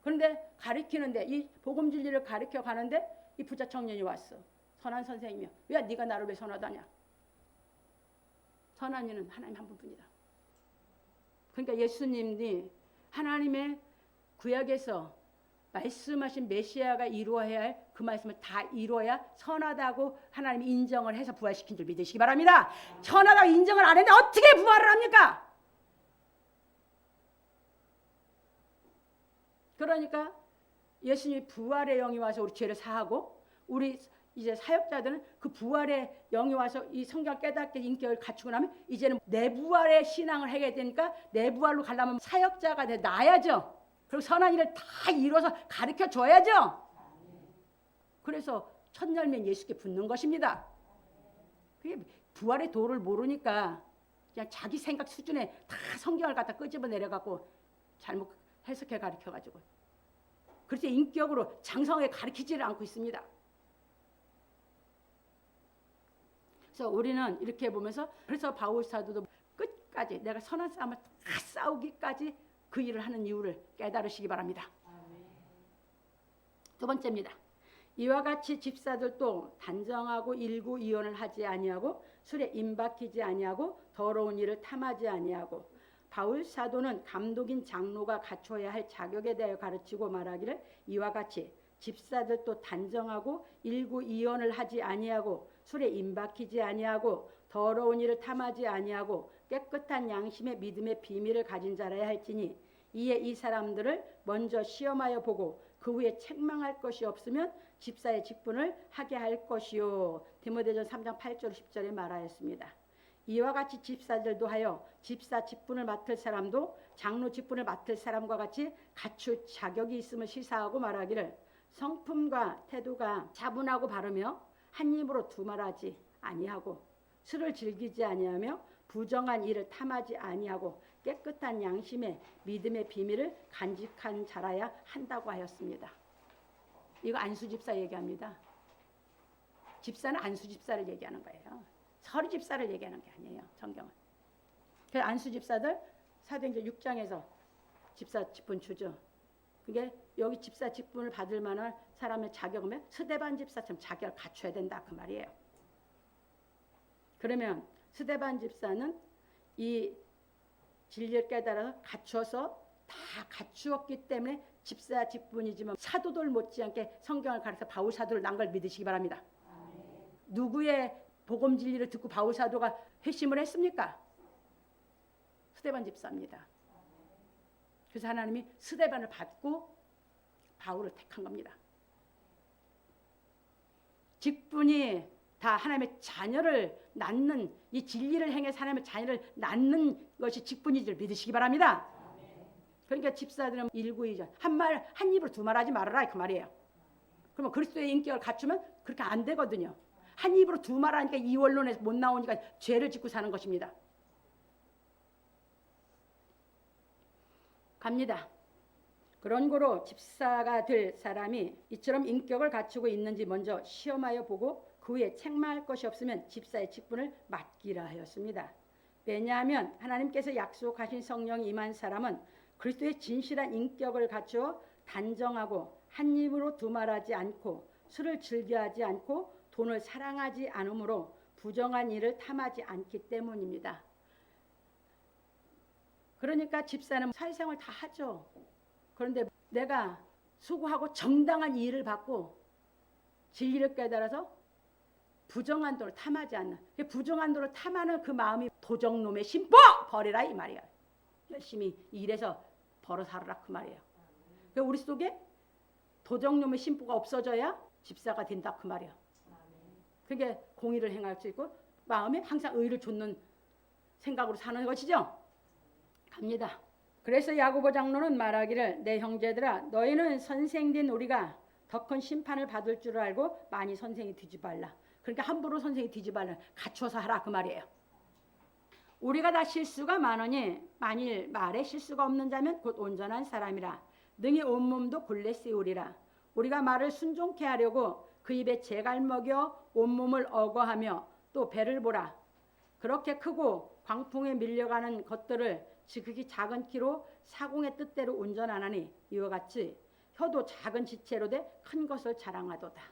그런데 가르치는데 이 복음 진리를 가르쳐 가는데 이 부자 청년이 왔어. 선한 선생님이요. 왜 네가 나를 왜 선하다냐? 선한 이는 하나님 한 분뿐이다. 그러니까 예수님이 하나님의 구약에서 말씀하신 메시아가 이루어야 할 그 말씀을 다 이루어야 선하다고 하나님이 인정을 해서 부활시킨 줄 믿으시기 바랍니다. 선하다고 인정을 안 했는데 어떻게 부활을 합니까? 그러니까 예수님이 부활의 영이 와서 우리 죄를 사하고 우리 이제 사역자들은 그 부활의 영이 와서 이 성경 깨닫게 인격을 갖추고 나면 이제는 내부활의 신앙을 해야 되니까 내부활로 가려면 사역자가 돼 나야죠. 그리고 선한 일을 다 이루어서 가르쳐 줘야죠. 그래서 첫 열매는 예수께 붙는 것입니다. 그게 부활의 도를 모르니까 그냥 자기 생각 수준에 다 성경을 갖다 끄집어 내려갖고 잘못 해석해 가르쳐가지고 그래서 인격으로 장성하게 가르치지를 않고 있습니다. 그래서 우리는 이렇게 보면서 그래서 바울 사도도 끝까지 내가 선한 싸움을 다 싸우기까지 그 일을 하는 이유를 깨달으시기 바랍니다. 두 번째입니다. 이와 같이 집사들도 단정하고 일구 이혼을 하지 아니하고 술에 임박히지 아니하고 더러운 일을 탐하지 아니하고 바울 사도는 감독인 장로가 갖춰야 할 자격에 대하여 가르치고 말하기를 이와 같이 집사들도 단정하고 일구 이혼을 하지 아니하고 술에 임박히지 아니하고 더러운 일을 탐하지 아니하고 깨끗한 양심의 믿음의 비밀을 가진 자라야 할지니 이에 이 사람들을 먼저 시험하여 보고 그 후에 책망할 것이 없으면 집사의 직분을 하게 할 것이요. 디모데전 3장 8절 10절에 말하였습니다. 이와 같이 집사들도 하여 집사 직분을 맡을 사람도 장로 직분을 맡을 사람과 같이 갖출 자격이 있음을 시사하고 말하기를 성품과 태도가 차분하고 바르며 한 입으로 두말하지 아니하고 술을 즐기지 아니하며 부정한 일을 탐하지 아니하고 깨끗한 양심의 믿음의 비밀을 간직한 자라야 한다고 하였습니다. 이거 안수 집사 얘기합니다. 집사는 안수 집사를 얘기하는 거예요. 서리 집사를 얘기하는 게 아니에요. 성경은. 그래서 안수 집사들 사도행전 6장에서 집사 직분 주죠. 그게 여기 집사 직분을 받을 만한 사람의 자격이면 스데반 집사처럼 자격을 갖춰야 된다 그 말이에요. 그러면 스데반 집사는 이 진리를 깨달아서 갖춰서 다 갖추었기 때문에 집사 직분이지만 사도들 못지않게 성경을 가르쳐 바울 사도를 난 걸 믿으시기 바랍니다. 누구의 복음 진리를 듣고 바울 사도가 회심을 했습니까? 스데반 집사입니다. 그래서 하나님이 스데반을 받고 바울을 택한 겁니다. 직분이 다 하나님의 자녀를 낳는 이 진리를 행해서 하나님의 자녀를 낳는 것이 직분이줄 믿으시기 바랍니다. 그러니까 집사들은 일구이전 한 입으로 두말하지 말아라 그 말이에요. 그러면 그리스도의 인격을 갖추면 그렇게 안 되거든요. 한 입으로 두말하니까 이 원론에서 못 나오니까 죄를 짓고 사는 것입니다. 갑니다. 그런 고로 집사가 될 사람이 이처럼 인격을 갖추고 있는지 먼저 시험하여 보고 그 후에 책망할 것이 없으면 집사의 직분을 맡기라 하였습니다. 왜냐하면 하나님께서 약속하신 성령이 임한 사람은 그리스도의 진실한 인격을 갖추어 단정하고 한 입으로 두말하지 않고 술을 즐겨하지 않고 돈을 사랑하지 않으므로 부정한 일을 탐하지 않기 때문입니다. 그러니까 집사는 사회생활 다 하죠. 그런데 내가 수고하고 정당한 일을 받고 진리를 깨달아서 부정한 돈을 탐하지 않는 부정한 돈을 탐하는 그 마음이 도적놈의 심보 버리라 이 말이야. 열심히 일해서 벌어 살아라 그 말이에요. 그러니까 우리 속에 도적놈의 심보가 없어져야 집사가 된다 그 말이에요. 그게 공의를 행할 수 있고 마음에 항상 의를 좇는 생각으로 사는 것이죠. 갑니다. 그래서 야고보 장로는 말하기를 내 형제들아 너희는 선생된 우리가 더 큰 심판을 받을 줄 알고 많이 선생이 뒤집어라. 그러니까 함부로 선생이 뒤집어라. 갖춰서 하라 그 말이에요. 우리가 다 실수가 많으니 만일 말에 실수가 없는 자면 곧 온전한 사람이라. 능히 온몸도 굴레 씌우리라. 우리가 말을 순종케 하려고 그 입에 재갈 먹여 온몸을 어거하며 또 배를 보라. 그렇게 크고 광풍에 밀려가는 것들을 지극히 작은 키로 사공의 뜻대로 운전하나니 이와 같이 혀도 작은 지체로 돼 큰 것을 자랑하도다.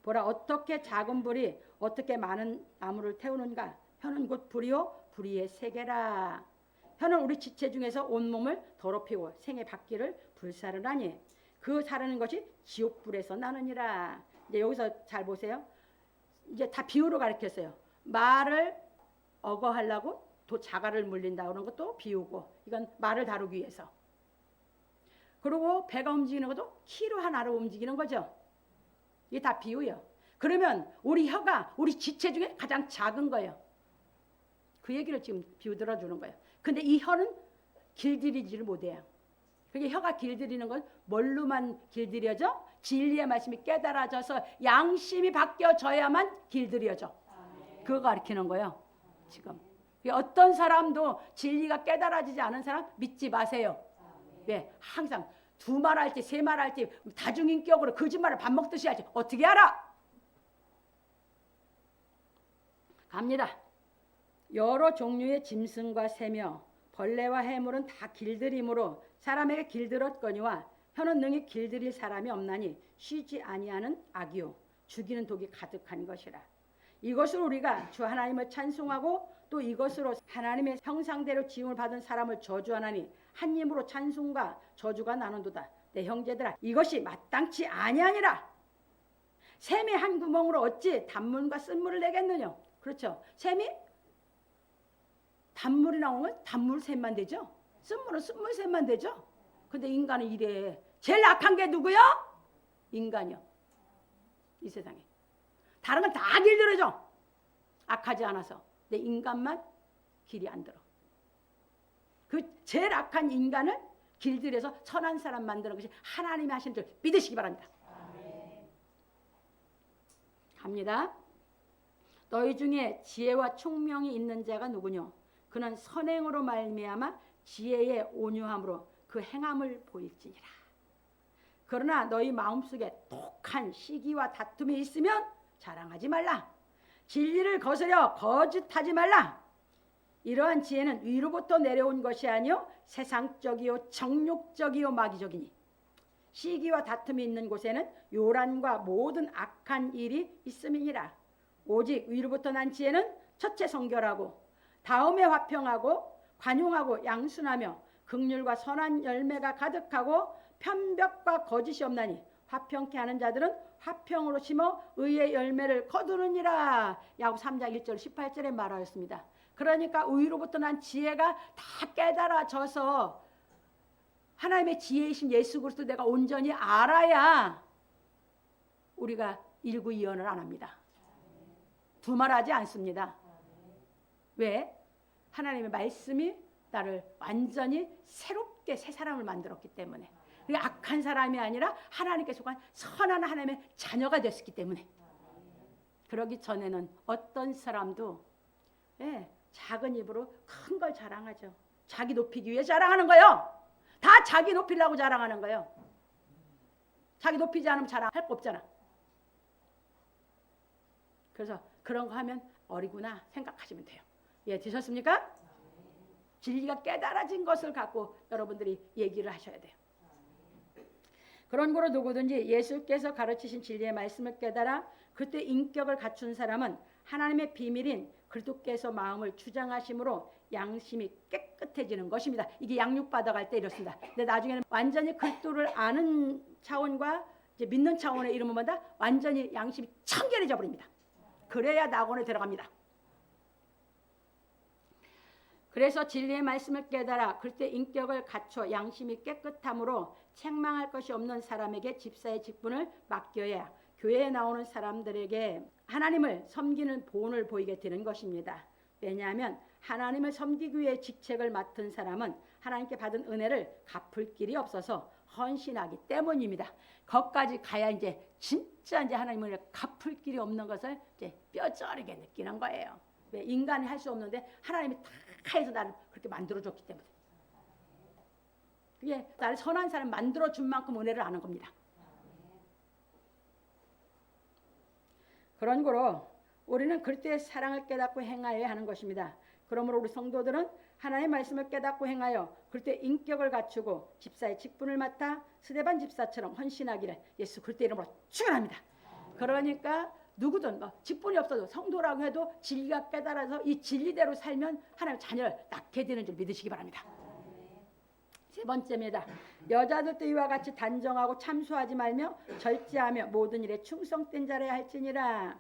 보라 어떻게 작은 불이 어떻게 많은 나무를 태우는가. 혀는 곧 불이요 불의의 세계라. 혀는 우리 지체 중에서 온몸을 더럽히고 생의 바퀴를 불사르나니 그 사르는 것이 지옥불에서 나느니라. 이제 여기서 잘 보세요. 이제 다 비유로 가르쳤어요. 말을 억어하려고 또 자갈을 물린다 그런 것도 비유고, 이건 말을 다루기 위해서. 그리고 배가 움직이는 것도 키로 하나로 움직이는 거죠. 이게 다 비유예요. 그러면 우리 혀가 우리 지체 중에 가장 작은 거예요. 그 얘기를 지금 비유 들어주는 거예요. 근데 이 혀는 길들이지를 못해요. 그게 혀가 길들이는 건 뭘로만 길들여져? 진리의 말씀이 깨달아져서 양심이 바뀌어져야만 길들여져. 그거 가르치는 거예요. 지금 어떤 사람도 진리가 깨달아지지 않은 사람 믿지 마세요. 왜? 항상 두 말 할지 세 말 할지 다중인격으로 거짓말을 밥 먹듯이 하지. 어떻게 알아? 갑니다. 여러 종류의 짐승과 새며 벌레와 해물은 다 길들임으로 사람에게 길들었거니와 혀는 능히 길들일 사람이 없나니 쉬지 아니하는 악이요 죽이는 독이 가득한 것이라. 이것으로 우리가 주 하나님을 찬송하고 또 이것으로 하나님의 형상대로 지음을 받은 사람을 저주하나니 한 힘으로 찬송과 저주가 나는도다. 내 형제들아, 이것이 마땅치 아니하니라. 샘이 한 구멍으로 어찌 단물과 쓴물을 내겠느냐. 그렇죠. 샘이 단물이 나오면 단물 샘만 되죠. 쓴물은 쓴물 샘만 되죠. 근데 인간은 이래. 제일 악한 게 누구요? 인간이요. 이 세상에. 다른 건 다 길들여져. 악하지 않아서. 근데 인간만 길이 안 들어. 그 제일 악한 인간을 길들여서 선한 사람 만드는 것이 하나님이 하신 줄 믿으시기 바랍니다. 갑니다. 너희 중에 지혜와 총명이 있는 자가 누구뇨? 그는 선행으로 말미암아 지혜의 온유함으로 그 행함을 보일지니라. 그러나 너희 마음속에 독한 시기와 다툼이 있으면 자랑하지 말라. 진리를 거스려 거짓하지 말라. 이러한 지혜는 위로부터 내려온 것이 아니요 세상적이요 정욕적이요 마귀적이니 시기와 다툼이 있는 곳에는 요란과 모든 악한 일이 있음이니라. 오직 위로부터 난 지혜는 첫째 성결하고 다음에 화평하고 관용하고 양순하며 긍휼과 선한 열매가 가득하고 편벽과 거짓이 없나니 화평케 하는 자들은 화평으로 심어 의의 열매를 거두느니라. 야고보 3장 1절 18절에 말하였습니다. 그러니까 위로부터 난 지혜가 다 깨달아져서 하나님의 지혜이신 예수 그리스도 내가 온전히 알아야 우리가 일구이언을 안 합니다. 두말하지 않습니다. 왜? 하나님의 말씀이 나를 완전히 새롭게 새 사람을 만들었기 때문에. 그게 악한 사람이 아니라 하나님께 속한 선한 하나님의 자녀가 됐기 때문에. 그러기 전에는 어떤 사람도 작은 입으로 큰 걸 자랑하죠. 자기 높이기 위해 자랑하는 거예요. 다 자기 높이려고 자랑하는 거예요. 자기 높이지 않으면 자랑할 거 없잖아. 그래서 그런 거 하면 어리구나 생각하시면 돼요. 예, 되셨습니까? 진리가 깨달아진 것을 갖고 여러분들이 얘기를 하셔야 돼요. 그런 거로 누구든지 예수께서 가르치신 진리의 말씀을 깨달아 그때 인격을 갖춘 사람은 하나님의 비밀인 그리스도께서 마음을 주장하심으로 양심이 깨끗해지는 것입니다. 이게 양육받아갈 때 이렇습니다. 근데 나중에는 완전히 그리스도를 아는 차원과 이제 믿는 차원에 이르면마다 완전히 양심이 청결해져 버립니다. 그래야 낙원에 들어갑니다. 그래서 진리의 말씀을 깨달아 그때 인격을 갖춰 양심이 깨끗함으로 책망할 것이 없는 사람에게 집사의 직분을 맡겨야 교회에 나오는 사람들에게 하나님을 섬기는 본을 보이게 되는 것입니다. 왜냐하면 하나님을 섬기기 위해 직책을 맡은 사람은 하나님께 받은 은혜를 갚을 길이 없어서 헌신하기 때문입니다. 거기까지 가야 이제 진짜 이제 하나님을 갚을 길이 없는 것을 이제 뼈저리게 느끼는 거예요. 왜? 인간이 할 수 없는데 하나님이 다 해서 나를 그렇게 만들어줬기 때문에. 그게 나를 선한 사람 만들어준 만큼 은혜를 아는 겁니다. 그런 거로 우리는 그리스도의 사랑을 깨닫고 행하여야 하는 것입니다. 그러므로 우리 성도들은 하나님의 말씀을 깨닫고 행하여 그리스도의 인격을 갖추고 집사의 직분을 맡아 스데반 집사처럼 헌신하기를 예수 그리스도의 이름으로 축원합니다. 그러니까 누구든 직분이 없어도 성도라고 해도 진리가 깨달아서 이 진리대로 살면 하나님 자녀를 낳게 되는 줄 믿으시기 바랍니다. 세 번째입니다. 여자들도 이와 같이 단정하고 참소하지 말며 절제하며 모든 일에 충성된 자라야 할지니라.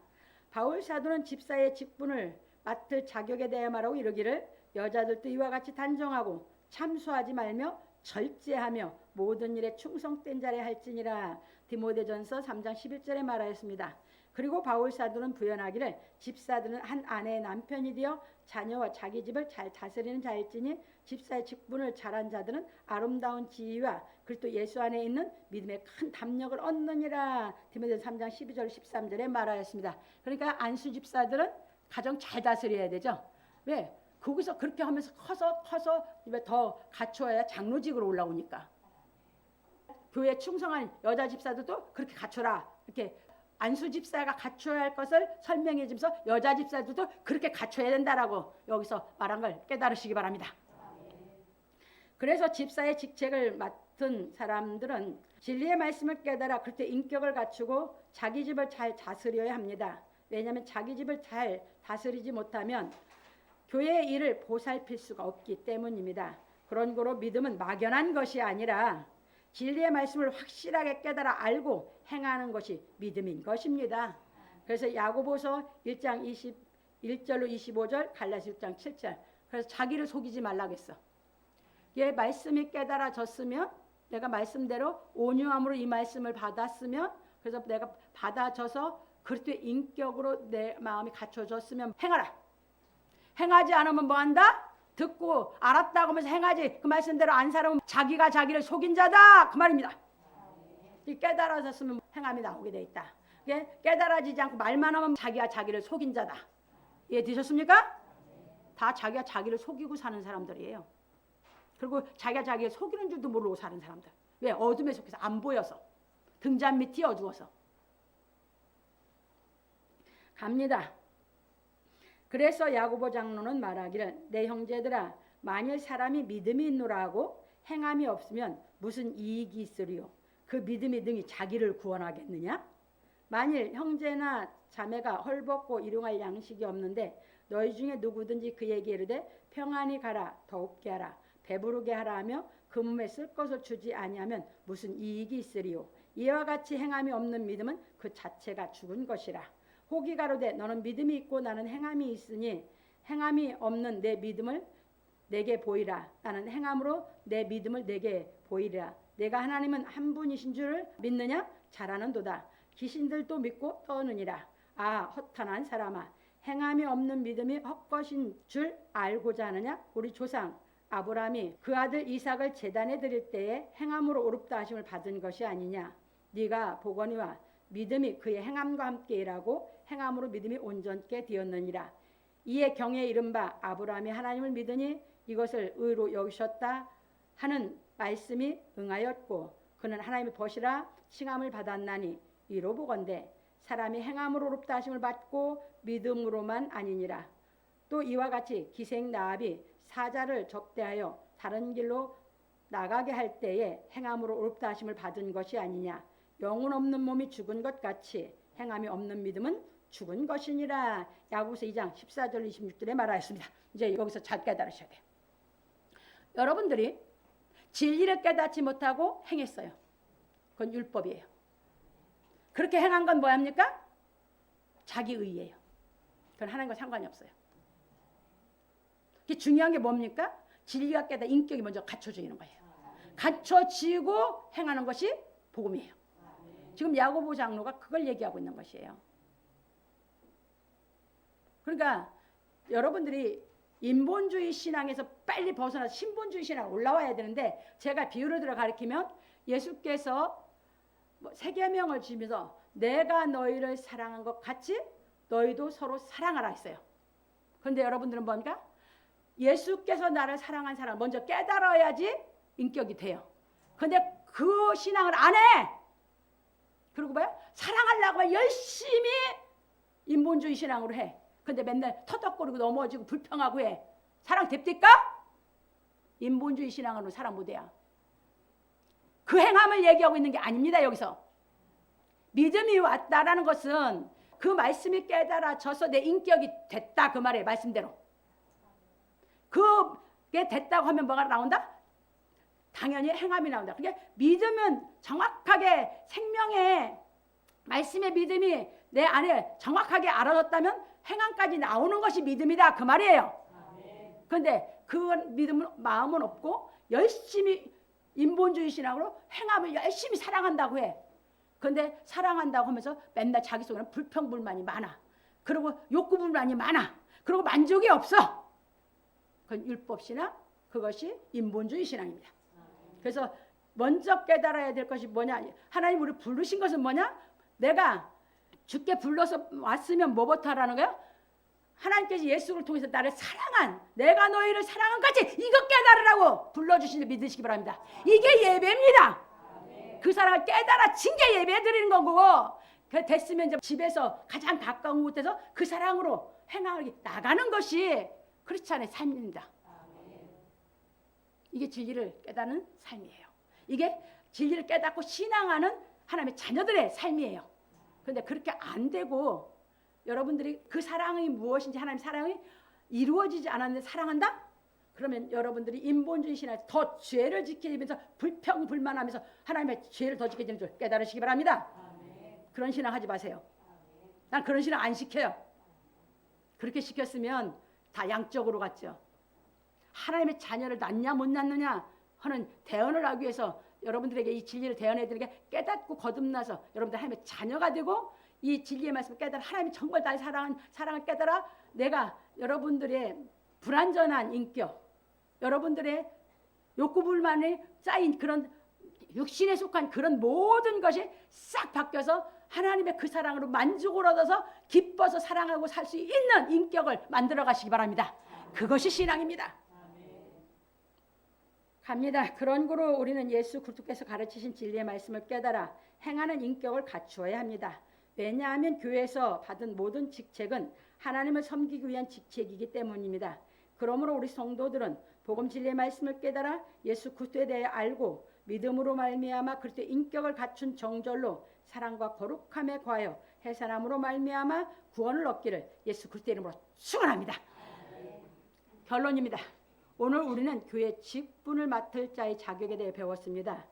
바울 사도는 집사의 직분을 맡을 자격에 대해 말하고 이르기를 여자들도 이와 같이 단정하고 참소하지 말며 절제하며 모든 일에 충성된 자라야 할지니라. 디모데전서 3장 11절에 말하였습니다. 그리고 바울 사도는 부연하기를 집사들은 한 아내의 남편이 되어 자녀와 자기 집을 잘 다스리는 자일지니 집사의 직분을 잘한 자들은 아름다운 지위와 그리스도 예수 안에 있는 믿음의 큰 담력을 얻느니라. 디모데전서 3장 12절 13절에 말하였습니다. 그러니까 안수 집사들은 가정 잘 다스려야 되죠. 왜? 거기서 그렇게 하면서 커서 더 갖춰야 장로직으로 올라오니까. 교회 충성한 여자 집사들도 그렇게 갖춰라. 이렇게 안수 집사가 갖춰야 할 것을 설명해 주면서 여자 집사들도 그렇게 갖춰야 된다라고 여기서 말한 걸 깨달으시기 바랍니다. 그래서 집사의 직책을 맡은 사람들은 진리의 말씀을 깨달아 그때 인격을 갖추고 자기 집을 잘 다스려야 합니다. 왜냐하면 자기 집을 잘 다스리지 못하면 교회의 일을 보살필 수가 없기 때문입니다. 그런 거로 믿음은 막연한 것이 아니라 진리의 말씀을 확실하게 깨달아 알고 행하는 것이 믿음인 것입니다. 그래서 야고보서 1장 21절로 25절, 갈라디아 6장 7절. 그래서 자기를 속이지 말라고 했어. 얘 말씀이 깨달아졌으면 내가 말씀대로 온유함으로 이 말씀을 받았으면 그래서 내가 받아져서 그리스도의 인격으로 내 마음이 갖춰졌으면 행하라. 행하지 않으면 뭐한다? 듣고 알았다고 하면서 행하지 그 말씀대로 안 살아면 자기가 자기를 속인 자다 그 말입니다. 깨달아졌으면 행함이 나오게 돼 있다. 깨달아지지 않고 말만 하면 자기가 자기를 속인 자다. 이해되셨습니까? 다 자기가 자기를 속이고 사는 사람들이에요. 그리고 자기가 자기를 속이는 줄도 모르고 사는 사람들. 왜? 어둠에 속해서 안 보여서. 등잔 밑이 어두워서. 갑니다. 그래서 야고보 장로는 말하기를 내 형제들아 만일 사람이 믿음이 있노라 하고 행함이 없으면 무슨 이익이 있으리요. 그 믿음이 능히 자기를 구원하겠느냐? 만일 형제나 자매가 헐벗고 일용할 양식이 없는데 너희 중에 누구든지 그에게 이르되 평안히 가라 더욱게 하라 배부르게 하라 하며 그 몸에 쓸 것을 주지 아니하면 무슨 이익이 있으리요. 이와 같이 행함이 없는 믿음은 그 자체가 죽은 것이라. 혹이 가로되 너는 믿음이 있고 나는 행함이 있으니 행함이 없는 내 믿음을 내게 보이라. 나는 행함으로 내 믿음을 내게 보이라. 내가 하나님은 한 분이신 줄을 믿느냐? 잘하는도다. 귀신들도 믿고 떠느니라. 아 허탄한 사람아 행함이 없는 믿음이 헛것인 줄 알고자 하느냐? 우리 조상 아브라함이 그 아들 이삭을 제단에 드릴 때에 행함으로 옳다 하심을 받은 것이 아니냐? 네가 보거니와 믿음이 그의 행함과 함께 일하고 행함으로 믿음이 온전케 되었느니라. 이에 경에 이른 바 아브라함이 하나님을 믿으니 이것을 의로 여기셨다 하는 말씀이 응하였고 그는 하나님의 벗이라 칭함을 받았나니 이로 보건대 사람이 행함으로 옳다 하심을 받고 믿음으로만 아니니라. 또 이와 같이 기생 라합이 사자를 접대하여 다른 길로 나가게 할 때에 행함으로 옳다 하심을 받은 것이 아니냐. 영혼 없는 몸이 죽은 것 같이 행함이 없는 믿음은 죽은 것이니라. 야고보서 2장 14절 26절에 말하였습니다. 이제 여기서 잘 깨달으셔야 돼요. 여러분들이 진리를 깨닫지 못하고 행했어요. 그건 율법이에요. 그렇게 행한 건 뭐합니까? 자기 의예요. 그건 하나님과 상관이 없어요. 그게 중요한 게 뭡니까? 진리가 깨닫 인격이 먼저 갖춰지는 거예요. 갖춰지고 행하는 것이 복음이에요. 지금 야고보 장로가 그걸 얘기하고 있는 것이에요. 그러니까 여러분들이 인본주의 신앙에서 빨리 벗어나서 신본주의 신앙 올라와야 되는데 제가 비유를 들어 가르치면 예수께서 세계명을 주면서 내가 너희를 사랑한 것 같이 너희도 서로 사랑하라 했어요. 그런데 여러분들은 뭡니까? 예수께서 나를 사랑한 사람 먼저 깨달아야지 인격이 돼요. 그런데 그 신앙을 안 해. 그리고 뭐야? 사랑하려고 열심히 인본주의 신앙으로 해. 근데 맨날 터덕거리고 넘어지고 불평하고 해. 사랑 됩니까? 인본주의 신앙으로 사랑 못해야. 그 행함을 얘기하고 있는 게 아닙니다. 여기서 믿음이 왔다라는 것은 그 말씀이 깨달아져서 내 인격이 됐다 그 말이에요. 말씀대로. 그게 됐다고 하면 뭐가 나온다? 당연히 행함이 나온다. 그게 믿음은 정확하게 생명의 말씀의 믿음이 내 안에 정확하게 알아졌다면 행함까지 나오는 것이 믿음이다 그 말이에요. 그런데 그 믿음은 마음은 없고 열심히 인본주의 신앙으로 행함을 열심히 사랑한다고 해. 그런데 사랑한다고 하면서 맨날 자기 속에는 불평불만이 많아. 그리고 욕구불만이 많아. 그리고 만족이 없어. 그건 율법신앙, 그것이 인본주의 신앙입니다. 그래서 먼저 깨달아야 될 것이 뭐냐? 하나님 우리 부르신 것은 뭐냐? 내가 주께 불러서 왔으면 뭐부터 하라는 거야? 하나님께서 예수를 통해서 나를 사랑한, 내가 너희를 사랑한 같이 이것 깨달으라고 불러주시는 믿으시기 바랍니다. 이게 예배입니다. 그 사랑을 깨달아진 게 예배 드리는 거고, 그 됐으면 이제 집에서 가장 가까운 곳에서 그 사랑으로 행하게 나가는 것이 크리스찬의 삶입니다. 이게 진리를 깨닫는 삶이에요. 이게 진리를 깨닫고 신앙하는 하나님의 자녀들의 삶이에요. 그런데 그렇게 안 되고 여러분들이 그 사랑이 무엇인지, 하나님의 사랑이 이루어지지 않았는데 사랑한다? 그러면 여러분들이 인본주의 신앙에서 더 죄를 지키면서 불평불만하면서 하나님의 죄를 더 지키는 줄 깨달으시기 바랍니다. 그런 신앙 하지 마세요. 난 그런 신앙 안 시켜요. 그렇게 시켰으면 다 양쪽으로 갔죠. 하나님의 자녀를 낳냐 못 낳느냐 하는 대언을 하기 위해서 여러분들에게 이 진리를 대언해 드리는 게 깨닫고 거듭나서 여러분들 하나님의 자녀가 되고 이 진리의 말씀을 깨달아 하나님이 정말 나의 사랑을 깨달아 내가 여러분들의 불완전한 인격, 여러분들의 욕구불만에 쌓인 그런 육신에 속한 그런 모든 것이 싹 바뀌어서 하나님의 그 사랑으로 만족을 얻어서 기뻐서 사랑하고 살 수 있는 인격을 만들어 가시기 바랍니다. 그것이 신앙입니다. 갑니다. 그런 거로 우리는 예수 그리스도께서 가르치신 진리의 말씀을 깨달아 행하는 인격을 갖추어야 합니다. 왜냐하면 교회에서 받은 모든 직책은 하나님을 섬기기 위한 직책이기 때문입니다. 그러므로 우리 성도들은 복음 진리의 말씀을 깨달아 예수 그리스도에 대해 알고 믿음으로 말미암아 그리스도의 인격을 갖춘 정절로 사랑과 거룩함에 과하여 해산함으로 말미암아 구원을 얻기를 예수 그리스도의 이름으로 축원합니다. 결론입니다. 오늘 우리는 교회 직분을 맡을 자의 자격에 대해 배웠습니다.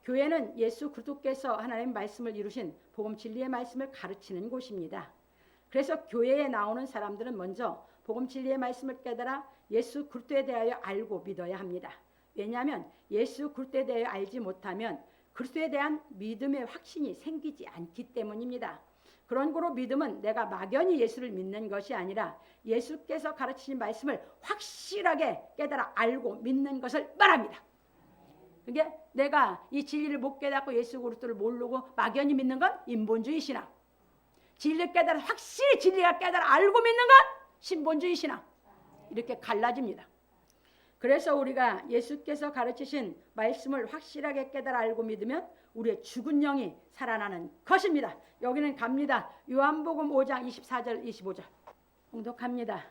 교회는 예수 그리스도께서 하나님의 말씀을 이루신 복음 진리의 말씀을 가르치는 곳입니다. 그래서 교회에 나오는 사람들은 먼저 복음 진리의 말씀을 깨달아 예수 그리스도에 대하여 알고 믿어야 합니다. 왜냐하면 예수 그리스도에 대하여 알지 못하면 그리스도에 대한 믿음의 확신이 생기지 않기 때문입니다. 그런 거로 믿음은 내가 막연히 예수를 믿는 것이 아니라 예수께서 가르치신 말씀을 확실하게 깨달아 알고 믿는 것을 말합니다. 그게 내가 이 진리를 못 깨닫고 예수 그리스도를 모르고 막연히 믿는 건 인본주의 신앙. 진리를 깨달아 확실히 진리가 깨달아 알고 믿는 건 신본주의 신앙. 이렇게 갈라집니다. 그래서 우리가 예수께서 가르치신 말씀을 확실하게 깨달아 알고 믿으면 우리의 죽은 영이 살아나는 것입니다. 여기는 갑니다. 요한복음 5장 24절 25절 봉독합니다.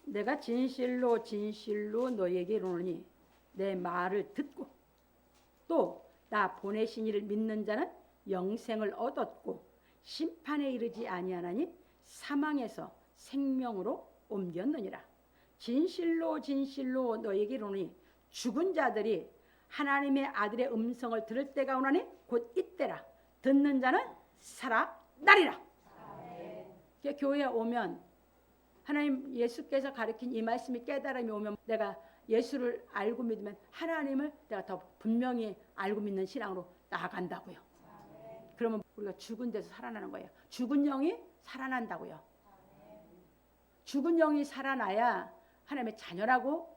내가 진실로 진실로 너희에게 이르노니 내 말을 듣고 또 나 보내신 이를 믿는 자는 영생을 얻었고 심판에 이르지 아니하나니 사망에서 생명으로 옮겼느니라. 진실로 진실로 너희에게 이르노니 죽은 자들이 하나님의 아들의 음성을 들을 때가 오나니 곧 이때라. 듣는 자는 살아나리라. 교회에 오면 하나님 예수께서 가르친 이 말씀이 깨달음이 오면 내가 예수를 알고 믿으면 하나님을 내가 더 분명히 알고 믿는 신앙으로 나아간다고요. 그러면 우리가 죽은 데서 살아나는 거예요. 죽은 영이 살아난다고요. 죽은 영이 살아나야 하나님의 자녀라고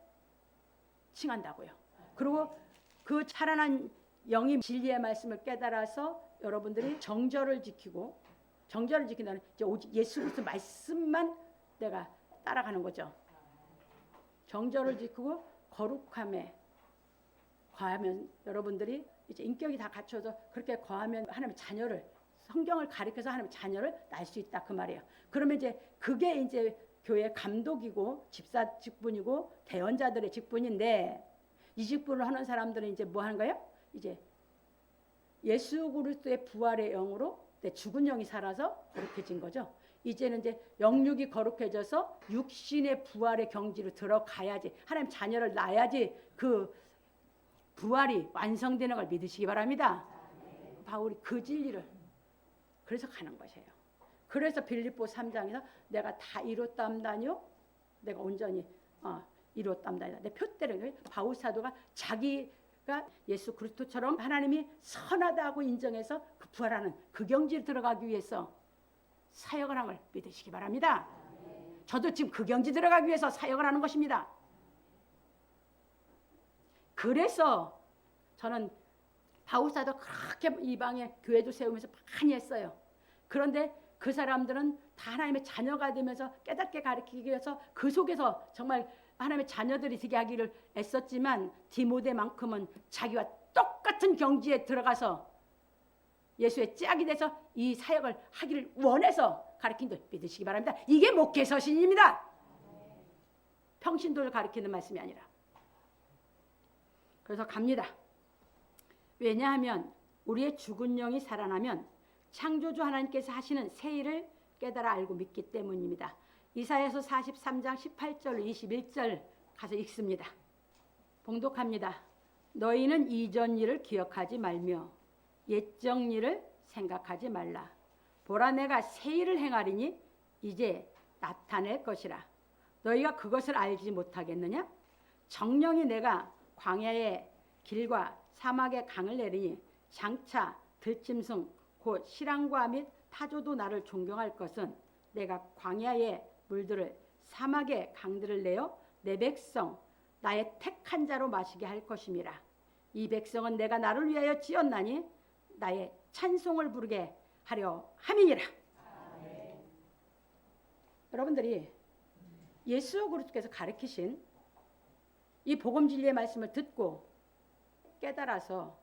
칭한다고요. 그리고 그 살아난 영이 진리의 말씀을 깨달아서 여러분들이 정절을 지키고, 정절을 지킨다는 이제 오직 예수 그리스도 말씀만 내가 따라가는 거죠. 정절을 지키고 거룩함에 거하면 여러분들이 이제 인격이 다 갖춰서 그렇게 거하면 하나님의 자녀를, 성경을 가리켜서 하나님의 자녀를 낳을 수 있다 그 말이에요. 그러면 이제 그게 이제 교회 감독이고 집사 직분이고 대언자들의 직분인데, 이 직분을 하는 사람들은 이제 뭐 하는 거예요? 이제 예수 그리스도의 부활의 영으로 내 죽은 영이 살아서 거룩해진 거죠. 이제는 이제 영육이 거룩해져서 육신의 부활의 경지로 들어가야지, 하나님 자녀를 낳아야지 그 부활이 완성되는 걸 믿으시기 바랍니다. 바울이 그 진리를 그래서 가는 것이에요. 그래서 빌립보 3장에서 내가 다 이뤘담다니요, 내가 온전히 이뤘답니다. 내 표대로 바울 사도가 자기가 예수 그리스도처럼 하나님이 선하다고 인정해서 그 부활하는 그 경지에 들어가기 위해서 사역을 한 걸 믿으시기 바랍니다. 저도 지금 그 경지 들어가기 위해서 사역을 하는 것입니다. 그래서 저는 바울 사도 그렇게 이방에 교회도 세우면서 많이 했어요. 그런데 그 사람들은 다 하나님의 자녀가 되면서 깨닫게 가르치기 위해서 그 속에서 정말 하나님의 자녀들이 되게 하기를 애썼지만 디모데만큼은 자기와 똑같은 경지에 들어가서 예수의 짝이 돼서 이 사역을 하기를 원해서 가르친 줄 믿으시기 바랍니다. 이게 목회서신입니다. 평신도를 가르치는 말씀이 아니라. 그래서 갑니다. 왜냐하면 우리의 죽은 영이 살아나면 창조주 하나님께서 하시는 새 일을 깨달아 알고 믿기 때문입니다. 이사야서 43장 18절 21절 가서 읽습니다. 봉독합니다. 너희는 이전 일을 기억하지 말며 옛적 일을 생각하지 말라. 보라, 내가 새 일을 행하리니 이제 나타낼 것이라. 너희가 그것을 알지 못하겠느냐? 정령이 내가 광야의 길과 사막의 강을 내리니 장차 들짐승 곧 실랑과 및 타조도 나를 존경할 것은 내가 광야의 물들을 사막의 강들을 내어 내 백성 나의 택한 자로 마시게 할 것임이라. 이 백성은 내가 나를 위하여 지었나니 나의 찬송을 부르게 하려 함이니라. 여러분들이 예수 그리스도께서 가르치신 이 복음 진리의 말씀을 듣고 깨달아서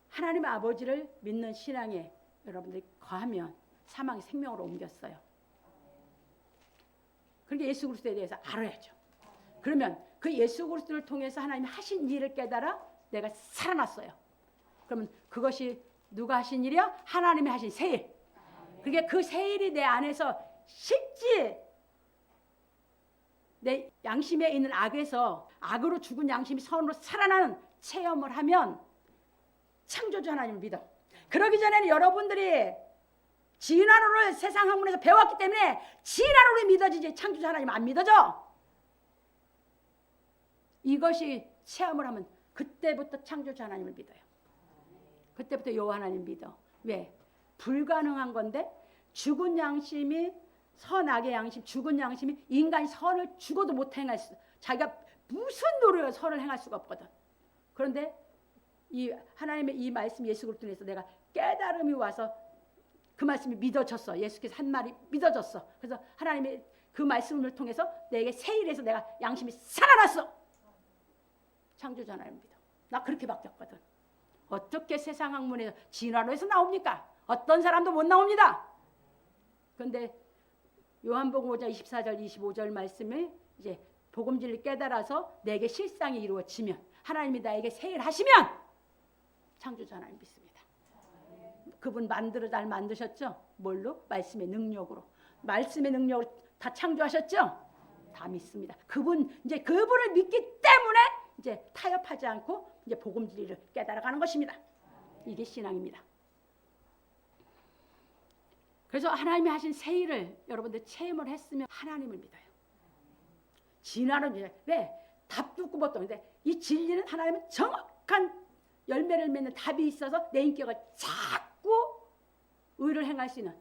하나님 아버지를 믿는 신앙에 여러분들이 거하면 사망이 생명으로 옮겼어요. 그러니까 예수 그리스도에 대해서 알아야죠. 그러면 그 예수 그리스도를 통해서 하나님이 하신 일을 깨달아 내가 살아났어요. 그러면 그것이 누가 하신 일이야? 하나님이 하신 새 일. 그러니까 그 새 일이 내 안에서 실제 내 양심에 있는 악에서 악으로 죽은 양심이 선으로 살아나는 체험을 하면 창조주 하나님을 믿어. 그러기 전에는 여러분들이 진화론을 세상 학문에서 배웠기 때문에 진화론이 믿어지지 창조주 하나님 안 믿어져. 이것이 체험을 하면 그때부터 창조주 하나님을 믿어요. 그때부터 여호와 하나님 믿어. 왜? 불가능한 건데 죽은 양심이 선악의 양심, 죽은 양심이 인간이 선을 죽어도 못 행할 수, 자기가 무슨 노력을 선을 행할 수가 없거든. 그런데 이 하나님의 이 말씀 예수 그리스도로 해서 내가 깨달음이 와서 그 말씀이 믿어졌어. 예수께서 한 말이 믿어졌어. 그래서 하나님의 그 말씀을 통해서 내게 새 일에서 내가 양심이 살아났어. 창조주 하나님 믿어. 나 그렇게 바뀌었거든. 어떻게 세상 학문에서 진화론에서 나옵니까? 어떤 사람도 못 나옵니다. 그런데 요한복음 5장 24절 25절 말씀에 이제 복음 진리 깨달아서 내게 실상이 이루어지면 하나님이 나에게 새 일 하시면 창조주 하나님 믿습니다. 그분 날 만드셨죠? 뭘로? 말씀의 능력으로. 말씀의 능력으로 다 창조하셨죠? 다 믿습니다. 그분을 믿기 때문에 이제 타협하지 않고 이제 복음 진리를 깨달아가는 것입니다. 이게 신앙입니다. 그래서 하나님이 하신 새 일을 여러분들 체험을 했으면 하나님을 믿어요. 진화는 왜? 답도 꾸벅도. 이 진리는 하나님은 정확한 열매를 맺는 답이 있어서 내 인격을 자꾸 의를 행할 수 있는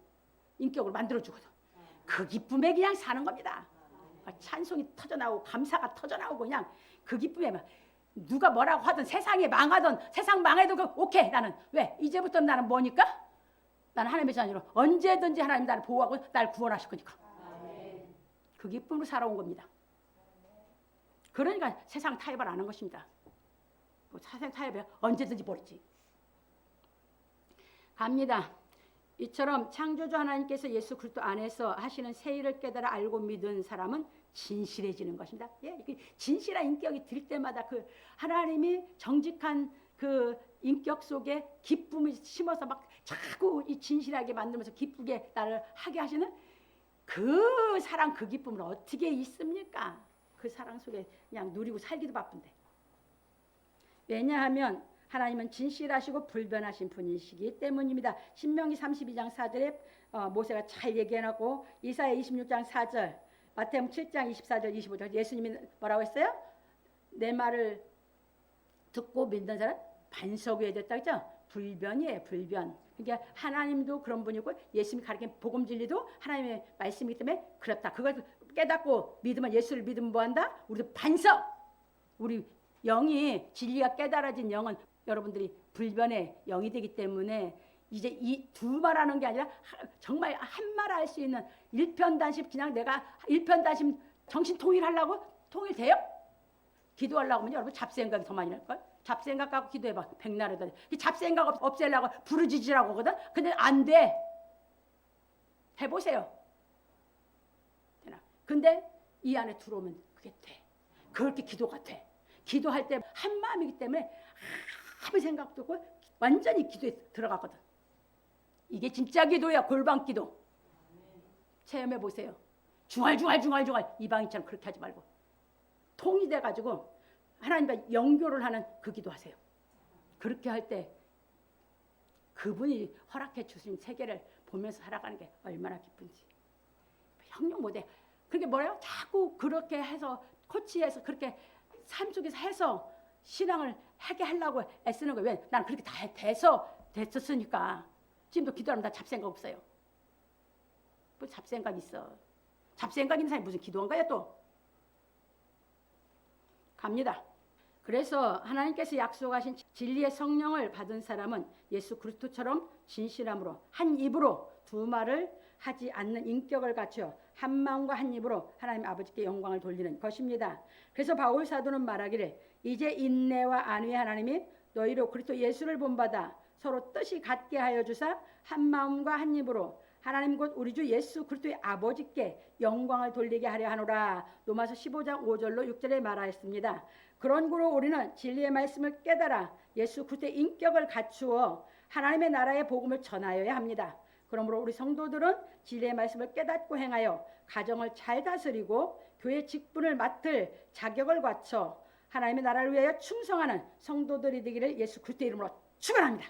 인격으로 만들어주거든. 그 기쁨에 그냥 사는 겁니다. 찬송이 터져나오고 감사가 터져나오고 그냥 그 기쁨에 막 누가 뭐라고 하든 세상이 망하든 세상 망해도 오케이. 나는 왜? 이제부터 나는 뭐니까? 나는 하나님의 자녀로 언제든지 하나님 나를 보호하고 나를 구원하실 거니까. 그 기쁨으로 살아온 겁니다. 그러니까 세상 타협을 안 한 것입니다. 세상 타협에 언제든지 버리지. 갑니다. 이처럼 창조주 하나님께서 예수 그리스도 안에서 하시는 새 일을 깨달아 알고 믿은 사람은 진실해지는 것입니다. 예, 진실한 인격이 들 때마다 그 하나님이 정직한 그 인격 속에 기쁨을 심어서 막 자꾸 이 진실하게 만들면서 기쁘게 나를 하게 하시는 그 사랑, 그 기쁨을 어떻게 있습니까? 그 사랑 속에 그냥 누리고 살기도 바쁜데. 왜냐하면 하나님은 진실하시고 불변하신 분이시기 때문입니다. 신명기 32장 4절에 모세가 잘 얘기해놨고, 이사야 26장 4절, 마태복음 7장 24절 25절 예수님이 뭐라고 했어요? 내 말을 듣고 믿는 사람 반석 위에 됐다 그죠? 불변이에요. 불변. 그러니까 하나님도 그런 분이고 예수님이 가르친 복음 진리도 하나님의 말씀이기 때문에 그렇다. 그걸 깨닫고 믿으면, 예수를 믿으면 뭐한다? 우리도 반석. 우리 영이, 진리가 깨달아진 영은 여러분들이 불변의 영이 되기 때문에 이제 이 두 말하는 게 아니라 정말 한 말 할 수 있는 일편단심, 그냥 내가 일편단심 정신 통일하려고 통일돼요? 기도하려고 하면 여러분 잡생각이 더 많이 날걸? 잡생각 갖고 기도해봐. 백날에도. 잡생각 없애려고 부르짖으라고 하거든? 근데 안 돼. 해보세요. 되나? 근데 이 안에 들어오면 그게 돼. 그렇게 기도가 돼. 기도할 때 한 마음이기 때문에 아무 생각도 없고 완전히 기도에 들어가거든. 이게 진짜 기도야. 골방 기도. 체험해 보세요. 중얼중얼 이방인처럼 그렇게 하지 말고 통이 돼가지고 하나님과 연결을 하는 그 기도하세요. 그렇게 할 때 그분이 허락해 주신 세계를 보면서 살아가는 게 얼마나 기쁜지. 형용 못해. 그게 뭐래요? 자꾸 그렇게 해서 코치해서 그렇게 삶 속에서 해서 신앙을 하게 하려고 애쓰는 거예요. 왜? 난 그렇게 다 됐었으니까. 지금도 기도하면 나 잡생각 없어요. 뭐 잡생각 있어. 잡생각 있는 사람이 무슨 기도한 거야 또. 갑니다. 그래서 하나님께서 약속하신 진리의 성령을 받은 사람은 예수 그리스도처럼 진실함으로 한 입으로 두 말을 하지 않는 인격을 갖추어 한 마음과 한 입으로 하나님 아버지께 영광을 돌리는 것입니다. 그래서 바울 사도는 말하기를 이제 인내와 안위의 하나님이 너희로 그리스도 예수를 본받아 서로 뜻이 같게 하여 주사 한 마음과 한 입으로 하나님 곧 우리 주 예수 그리스도의 아버지께 영광을 돌리게 하려 하노라. 로마서 15장 5절로 6절에 말하였습니다. 그런고로 우리는 진리의 말씀을 깨달아 예수 그리스도의 인격을 갖추어 하나님의 나라의 복음을 전하여야 합니다. 그러므로 우리 성도들은 진리의 말씀을 깨닫고 행하여 가정을 잘 다스리고 교회 직분을 맡을 자격을 갖춰 하나님의 나라를 위하여 충성하는 성도들이 되기를 예수 그리스도의 이름으로 축원합니다.